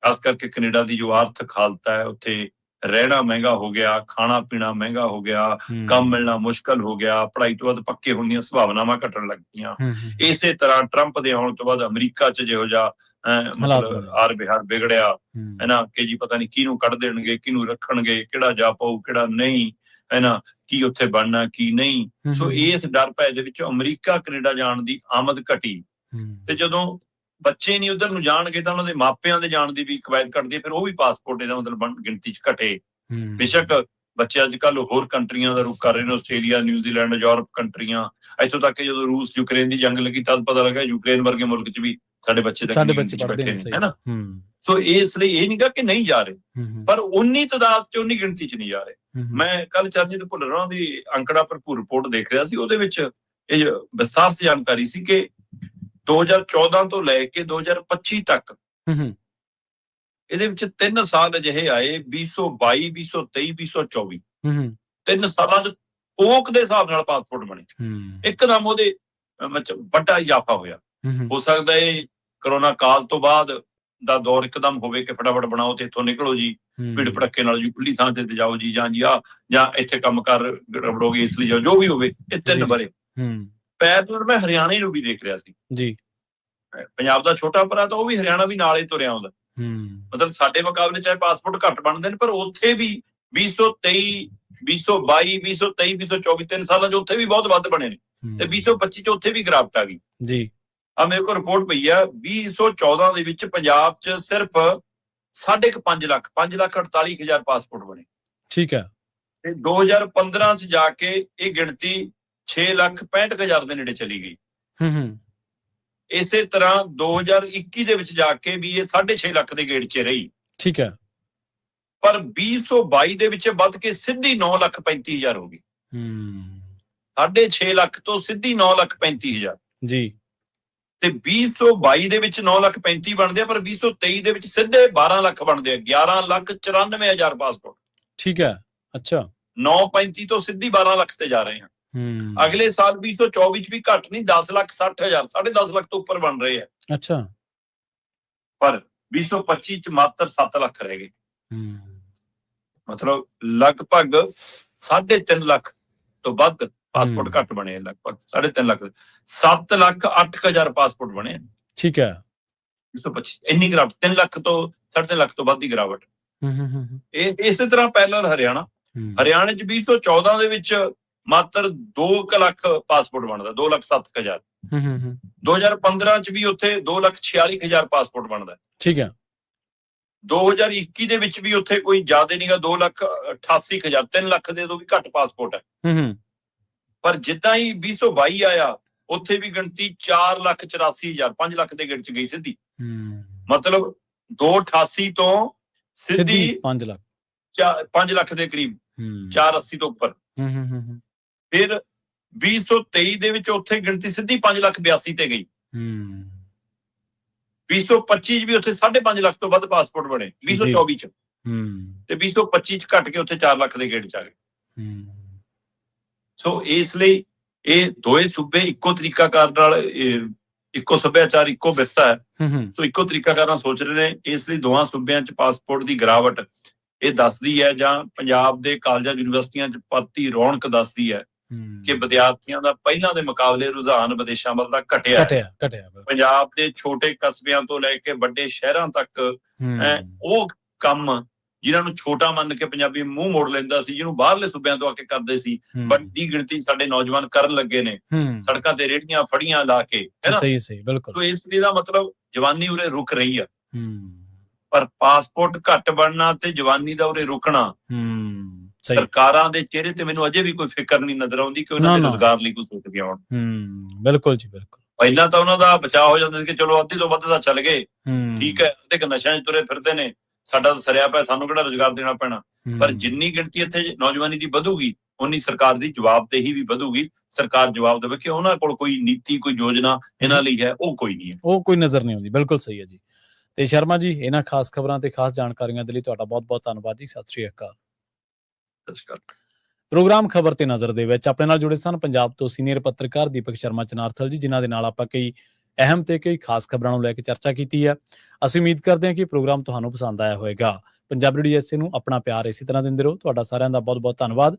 ਖਾਸ ਕਰਕੇ ਕੈਨੇਡਾ ਦੀ ਜੋ ਆਰਥਿਕ ਹਾਲਤ ਹੈ, ਉੱਥੇ ਰਹਿਣਾ ਮਹਿੰਗਾ ਹੋ ਗਿਆ, ਖਾਣਾ ਪੀਣਾ ਮਹਿੰਗਾ ਹੋ ਗਿਆ, ਕੰਮ ਮਿਲਣਾ ਮੁਸ਼ਕਲ ਹੋ ਗਿਆ, ਪੜ੍ਹਾਈ ਤੋਂ ਬਾਅਦ ਪੱਕੇ ਹੋਣ ਦੀਆਂ ਸੰਭਾਵਨਾਵਾਂ ਘਟਣ ਲੱਗ ਪਈਆਂ। ਇਸੇ ਤਰ੍ਹਾਂ ਟਰੰਪ ਦੇ ਆਉਣ ਤੋਂ ਬਾਅਦ ਅਮਰੀਕਾ 'ਚ ਜਿਹੋ ਜਿਹਾ ਮਤਲਬ ਆਰ ਬਿਹਾਰ ਵਿਗੜਿਆ ਹੈ ਨਾ, ਕਿ ਜੀ ਪਤਾ ਨਹੀਂ ਕਿਹਨੂੰ ਕੱਢ ਦੇਣਗੇ, ਕਿਹਨੂੰ ਰੱਖਣਗੇ, ਕਿਹੜਾ ਜਾ ਪਾਊ ਕਿਹੜਾ ਨਹੀਂ, ਹੈ ਨਾ, ਕੀ ਉੱਥੇ ਬਣਨਾ ਕੀ ਨਹੀਂ। ਸੋ ਇਸ ਡਰ ਭੈ ਦੇ ਵਿੱਚ ਅਮਰੀਕਾ ਕੈਨੇਡਾ ਜਾਣ ਦੀ ਆਮਦ ਘਟੀ, ਤੇ ਜਦੋਂ ਬੱਚੇ ਨਹੀਂ ਉਧਰ ਨੂੰ ਜਾਣਗੇ ਤਾਂ ਉਹਨਾਂ ਦੇ ਮਾਪਿਆਂ ਦੇ ਜਾਣ ਦੀ ਵੀ ਕਵਾਇਦ ਘਟਦੀ, ਫਿਰ ਉਹ ਵੀ ਪਾਸਪੋਰਟ ਇਹਦਾ ਮਤਲਬ ਗਿਣਤੀ 'ਚ ਘਟੇ। ਬੇਸ਼ੱਕ ਬੱਚੇ ਅੱਜ ਕੱਲ੍ਹ ਹੋਰ ਕੰਟਰੀਆਂ ਦਾ ਰੁਖ ਕਰ ਰਹੇ ਨੇ, ਆਸਟ੍ਰੇਲੀਆ, ਨਿਊਜ਼ੀਲੈਂਡ, ਯੂਰਪ ਕੰਟਰੀਆਂ, ਇੱਥੋਂ ਤੱਕ ਕਿ ਜਦੋਂ ਰੂਸ ਯੂਕਰੇਨ ਦੀ ਜੰਗ ਲੱਗੀ ਤਦ ਪਤਾ ਲੱਗਾ ਯੂਕਰੇਨ ਵਰਗੇ ਮੁਲਕ 'ਚ ਵੀ ਸਾਡੇ ਬੱਚੇ ਬੈਠੇ ਨੇ, ਹੈ ਨਾ। ਸੋ ਇਸ ਲਈ ਇਹ ਨਹੀਂਗਾ ਕਿ ਨਹੀਂ ਜਾ ਰਹੇ, ਪਰ ਉਨੀ ਤਾਦਾਦ 'ਚ ਉਨੀ ਗਿਣਤੀ 'ਚ ਨਹੀਂ ਜਾ ਰਹੇ। ਮੈਂ ਕੱਲ ਚਰਨਜੀਤ ਭੁੱਲਰ ਦੀ ਅੰਕੜਾ ਭਰਪੂਰ ਰਿਪੋਰਟ ਦੇਖ ਰਿਹਾ ਸੀ, ਉਹਦੇ ਵਿੱਚ ਇਹ ਵਿਸਥਾਰ 'ਚ ਜਾਣਕਾਰੀ ਸੀ ਕਿ 2014 ਤੋਂ ਲੈ ਕੇ 2025 ਤੱਕ ਇਹਦੇ ਵਿੱਚ 3 ਸਾਲ ਅਜਿਹੇ ਆਏ, 2022, 2023, 2024, 3 ਸਾਲਾਂ 'ਚ ਕੋਕ ਦੇ ਹਿਸਾਬ ਨਾਲ ਪਾਸਪੋਰਟ ਬਣੇ। ਇੱਕਦਮ ਉਹਦੇ ਵਿੱਚ ਵੱਡਾ ਇਜ਼ਾਫਾ ਹੋਇਆ। ਹੋ ਸਕਦਾ ਇਹ ਕਰੋਨਾ ਕਾਲ ਤੋਂ ਬਾਅਦ ਦਾ ਦੌਰ ਇੱਕਦਮ ਹੋਵੇ ਕਿ ਫਟਾਫਟ ਬਣਾਓ ਤੇ ਇੱਥੋਂ ਨਿਕਲੋ ਜੀ, ਭੀੜ ਭੜੱਕੇ ਨਾਲ ਜੀ ਖੁੱਲੀ ਥਾਂ ਤੇ ਜਾਓ ਜੀ, ਜਾਂ ਇੱਥੇ ਕੰਮ ਕਰ ਰਬੜੋਗੇ ਇਸ ਲਈ ਜੋ ਵੀ ਹੋਵੇ। ਇਹ 3 ਵਰੇ ਪੈਰ ਮੈਂ ਹਰਿਆਣੇ ਨੂੰ ਵੀ ਦੇਖ ਰਿਹਾ ਸੀ ਜੀ। ਪੰਜਾਬ ਦਾ ਛੋਟਾ ਭਰਾ ਤਾਂ ਉਹ ਵੀ ਹਰਿਆਣਾ ਵੀ ਨਾਲ ਹੀ ਤੁਰਿਆ ਆਉਂਦਾ। ਮਤਲਬ ਸਾਡੇ ਮੁਕਾਬਲੇ ਚਾਹੇ ਪਾਸਪੋਰਟ ਘੱਟ ਬਣਦੇ ਨੇ, ਪਰ ਉੱਥੇ ਵੀ 2023, 2022, 2023, 2024 3 ਸਾਲਾਂ 'ਚ ਉੱਥੇ ਵੀ ਬਹੁਤ ਵੱਧ ਬਣੇ ਨੇ, ਤੇ 2025 'ਚ ਉੱਥੇ ਵੀ ਗਿਰਾਵਟ ਆ ਗਈ ਜੀ। ਆ ਮੇਰੇ ਕੋਲ ਰਿਪੋਰਟ ਪਈ ਆ, 2014 ਦੇ ਵਿੱਚ ਪੰਜਾਬ 'ਚ ਸਿਰਫ 5.5 ਲੱਖ 5,48,000 ਪਾਸਪੋਰਟ ਬਣੇ। ਠੀਕ ਹੈ। ਤੇ 2015 'ਚ ਜਾ ਕੇ ਇਹ ਗਿਣਤੀ 6,65,000 ਦੇ ਨੇੜੇ ਚਲੀ ਗਈ। ਇਸੇ ਤਰ੍ਹਾਂ 2021 ਦੇ ਵਿੱਚ ਜਾ ਕੇ ਵੀ ਇਹ 6.5 ਲੱਖ ਦੇ ਗੇੜ 'ਚ ਰਹੀ। ਠੀਕ ਹੈ। ਪਰ 2022 ਦੇ ਵਿੱਚ ਵੱਧ ਕੇ ਸਿੱਧੀ 9,35,000 ਹੋ ਗਈ। 6.5 ਲੱਖ ਤੋਂ ਸਿੱਧੀ 9,35,000 ਜੀ। ਤੇ 2022 ਦੇ ਵਿੱਚ 9,35,000 ਬਣਦੇ ਆ, ਪਰ 2023 ਦੇ ਵਿੱਚ ਸਿੱਧੇ 12 ਲੱਖ ਬਣਦੇ ਆ, 11,94,000 ਪਾਸਪੋਰਟ। ਠੀਕ ਹੈ। ਅੱਛਾ। 9,35 ਤੋਂ ਸਿੱਧੀ 12 ਲੱਖ ਤੇ ਜਾ ਰਹੇ ਹਾਂ। ਅਗਲੇ ਸਾਲ 2024 ਚ ਵੀ ਘੱਟ ਨਹੀਂ, 10,60,000, 10.5 ਲੱਖ ਤੋਂ ਉੱਪਰ ਬਣ ਰਹੇ ਆ। ਅੱਛਾ। ਪਰ 2025 ਚ ਮਾਤਰ 7 ਲੱਖ ਰਹਿ ਗਏ। ਮਤਲਬ ਲਗਭਗ 3.5 ਲੱਖ ਤੋਂ ਵੱਧ ਪਾਸਪੋਰਟ ਘੱਟ ਬਣੇ, ਲਗਭਗ 3.5 ਲੱਖ, 7,08,000 ਪਾਸਪੋਰਟ ਬਣੇ। ਠੀਕ ਹੈ। 2025 ਇੰਨੀ ਗਿਰਾਵਟ, 3 ਲੱਖ ਤੋਂ 3.5 ਲੱਖ ਤੋਂ ਵੱਧ ਦੀ ਗਿਰਾਵਟ। ਇਹ ਇਸੇ ਤਰ੍ਹਾਂ ਪੈਰਲਲ ਹਰਿਆਣੇ ਚ 2014 ਦੇ ਵਿੱਚ ਮਾਤਰ 2 ਲੱਖ ਪਾਸਪੋਰਟ ਬਣਦਾ, 2,07,000। 2015 ਚ ਵੀ ਉੱਥੇ 2,46,000 ਪਾਸਪੋਰਟ ਬਣਦਾ। ਠੀਕ ਹੈ। 2021 ਦੇ ਵਿੱਚ ਵੀ ਉੱਥੇ ਕੋਈ ਜ਼ਿਆਦਾ ਨਹੀਂਗਾ, 2,88,000, 3 ਲੱਖ ਦੇ ਤੋਂ ਵੀ ਘੱਟ ਪਾਸਪੋਰਟ ਹੈ। ਪਰ ਜਿੱਦਾਂ ਹੀ 2022 ਆਇਆ, ਉੱਥੇ ਵੀ ਗਿਣਤੀ 4,84,000, 5 ਲੱਖ ਦੇ ਗੇੜ ਚ ਗਈ ਸਿੱਧੀ। ਮਤਲਬ 2,88 ਤੋਂ ਸਿੱਧੀ 5 ਲੱਖ ਦੇ ਕਰੀਬ, 4,80 ਤੋਂ ਉੱਪਰ। ਫਿਰ 2023 ਦੇ ਵਿੱਚ ਉੱਥੇ ਗਿਣਤੀ ਸਿੱਧੀ 5,82,000 ਤੇ ਗਈ। 2025 ਚ ਵੀ ਉੱਥੇ 5.5 ਲੱਖ ਤੋਂ ਵੱਧ ਪਾਸਪੋਰਟ ਬਣੇ 2024 ਚ, ਤੇ 2025 ਚ ਘਟ ਕੇ ਉੱਥੇ 4 ਲੱਖ ਦੇ ਗੇੜ ਚ ਆ ਗਏ। ਸੋ ਇਸ ਲਈ ਇਹ ਦੋਏ ਸੂਬੇ ਇੱਕੋ ਤਰੀਕਾਕਾਰ ਨਾਲ, ਇੱਕੋ ਸੱਭਿਆਚਾਰ, ਇੱਕੋ ਵਿਰਸਾ ਹੈ, ਸੋ ਇੱਕੋ ਤਰੀਕਾਕਾਰ ਨਾਲ ਸੋਚ ਰਹੇ ਨੇ। ਇਸ ਲਈ ਦੋਹਾਂ ਸੂਬਿਆਂ ਚ ਪਾਸਪੋਰਟ ਦੀ ਗਿਰਾਵਟ ਇਹ ਦੱਸਦੀ ਹੈ, ਜਾਂ ਪੰਜਾਬ ਦੇ ਕਾਲਜਾਂ ਯੂਨੀਵਰਸਿਟੀਆਂ 'ਚ ਭਰਤੀ ਰੌਣਕ ਦੱਸਦੀ ਹੈ ਕਿ ਵਿਦਿਆਰਥੀਆਂ ਦਾ ਪਹਿਲਾਂ ਦੇ ਮੁਕਾਬਲੇ ਰੁਝਾਨ ਵਿਦੇਸ਼ਾਂ ਵੱਲ ਦਾ ਘਟਿਆ। ਪੰਜਾਬ ਦੇ ਛੋਟੇ ਕਸਬਿਆਂ ਤੋਂ ਲੈ ਕੇ ਵੱਡੇ ਸ਼ਹਿਰਾਂ ਤੱਕ ਉਹ ਕੰਮ ਜਿਨ੍ਹਾਂ ਨੂੰ ਛੋਟਾ ਮੰਨ ਕੇ ਪੰਜਾਬੀ ਮੂੰਹ ਮੋੜ ਲੈਂਦਾ ਸੀ, ਜਿਹਨੂੰ ਬਾਹਰਲੇ ਸੂਬਿਆਂ ਤੋਂ ਆ ਕੇ ਕਰਦੇ ਸੀ, ਵੱਡੀ ਗਿਣਤੀ ਸਾਡੇ ਨੌਜਵਾਨ ਕਰਨ ਲੱਗੇ ਨੇ, ਸੜਕਾਂ ਤੇ ਰੇਹੜੀਆਂ ਫੜੀਆਂ ਲਾ ਕੇ, ਹੈ ਨਾ। ਸਹੀ ਬਿਲਕੁਲ। ਸੋ ਇਸ ਲਈ ਦਾ ਮਤਲਬ ਜਵਾਨੀ ਉਰੇ ਰੁਕ ਰਹੀ ਆ, ਪਰ ਪਾਸਪੋਰਟ ਘੱਟ ਬਣਨਾ ਤੇ ਜਵਾਨੀ ਦਾ ਉਰੇ ਰੁਕਣਾ ਸਰਕਾਰਾਂ ਦੇ ਚਿਹਰੇ ਤੇ ਮੈਨੂੰ ਅਜੇ ਵੀ ਕੋਈ ਫਿਕਰ ਨਹੀਂ ਨਜ਼ਰ ਆਉਂਦੀ ਕਿ ਉਹਨਾਂ ਦੇ ਰੁਜ਼ਗਾਰ ਲਈ ਕੁਝ ਸੋਚ ਕੇ ਆਉਣ। ਬਿਲਕੁਲ ਜੀ ਬਿਲਕੁਲ। ਪਹਿਲਾਂ ਤਾਂ ਉਹਨਾਂ ਦਾ ਬਚਾਅ ਹੋ ਜਾਂਦਾ ਸੀ ਕਿ ਚਲੋ ਅੱਧੀ ਤੋਂ ਵੱਧ ਤਾਂ ਚੱਲ ਗਏ, ਠੀਕ ਹੈ, ਤੇ ਕਿ ਨਸ਼ਿਆਂ 'ਚ ਤੁਰੇ ਫਿਰਦੇ ਨੇ, ਸਾਡਾ ਤਾਂ ਸਰਿਆ ਪਿਆ, ਸਾਨੂੰ ਕਿਹੜਾ ਰੁਜ਼ਗਾਰ ਦੇਣਾ ਪੈਣਾ। ਪਰ ਜਿੰਨੀ ਗਿਣਤੀ ਇੱਥੇ ਨੌਜਵਾਨੀ ਦੀ ਵਧੂਗੀ, ਉਨੀ ਸਰਕਾਰ ਦੀ ਜਵਾਬਦੇਹੀ ਵੀ ਵਧੂਗੀ। ਸਰਕਾਰ ਜਵਾਬ ਦੇਵੇ ਕਿ ਉਹਨਾਂ ਕੋਲ ਕੋਈ ਨੀਤੀ, ਕੋਈ ਯੋਜਨਾ ਇਹਨਾਂ ਲਈ ਹੈ, ਉਹ ਕੋਈ ਨਹੀਂ ਹੈ, ਉਹ ਕੋਈ ਨਜ਼ਰ ਨਹੀਂ ਆਉਂਦੀ। ਬਿਲਕੁਲ ਸਹੀ ਹੈ ਜੀ। ਤੇ ਸ਼ਰਮਾ ਜੀ, ਇਹਨਾਂ ਖਾਸ ਖਬਰਾਂ ਤੇ ਖਾਸ ਜਾਣਕਾਰੀਆਂ ਦੇ ਲਈ ਤੁਹਾਡਾ ਬਹੁਤ-ਬਹੁਤ ਧੰਨਵਾਦ ਜੀ। ਸਤਿ ਸ਼੍ਰੀ ਅਕਾਲ। ਪ੍ਰੋਗਰਾਮ ਖਬਰ ਤੇ ਨਜ਼ਰ ਦੇ ਵਿੱਚ ਆਪਣੇ ਨਾਲ ਜੁੜੇ ਸਨ ਪੰਜਾਬ ਤੋਂ ਸੀਨੀਅਰ ਪੱਤਰਕਾਰ ਦੀਪਕ ਸ਼ਰਮਾ ਚਨਾਰਥਲ ਜੀ, ਜਿਨ੍ਹਾਂ ਦੇ ਨਾਲ ਆਪਾਂ ਕਈ ਅਹਿਮ ਤੇ ਕਈ ਖਾਸ ਖਬਰਾਂ ਨੂੰ ਲੈ ਕੇ ਚਰਚਾ ਕੀਤੀ ਹੈ। ਅਸੀਂ ਉਮੀਦ ਕਰਦੇ ਹਾਂ ਕਿ ਪ੍ਰੋਗਰਾਮ ਤੁਹਾਨੂੰ ਪਸੰਦ ਆਇਆ ਹੋਵੇਗਾ। ਪੰਜਾਬੀ ਰੇਡੀਓ ਐਸਏ ਨੂੰ ਆਪਣਾ ਪਿਆਰ ਇਸੇ ਤਰ੍ਹਾਂ ਦਿੰਦੇ ਰਹੋ। ਤੁਹਾਡਾ ਸਾਰਿਆਂ ਦਾ ਬਹੁਤ-ਬਹੁਤ ਧੰਨਵਾਦ।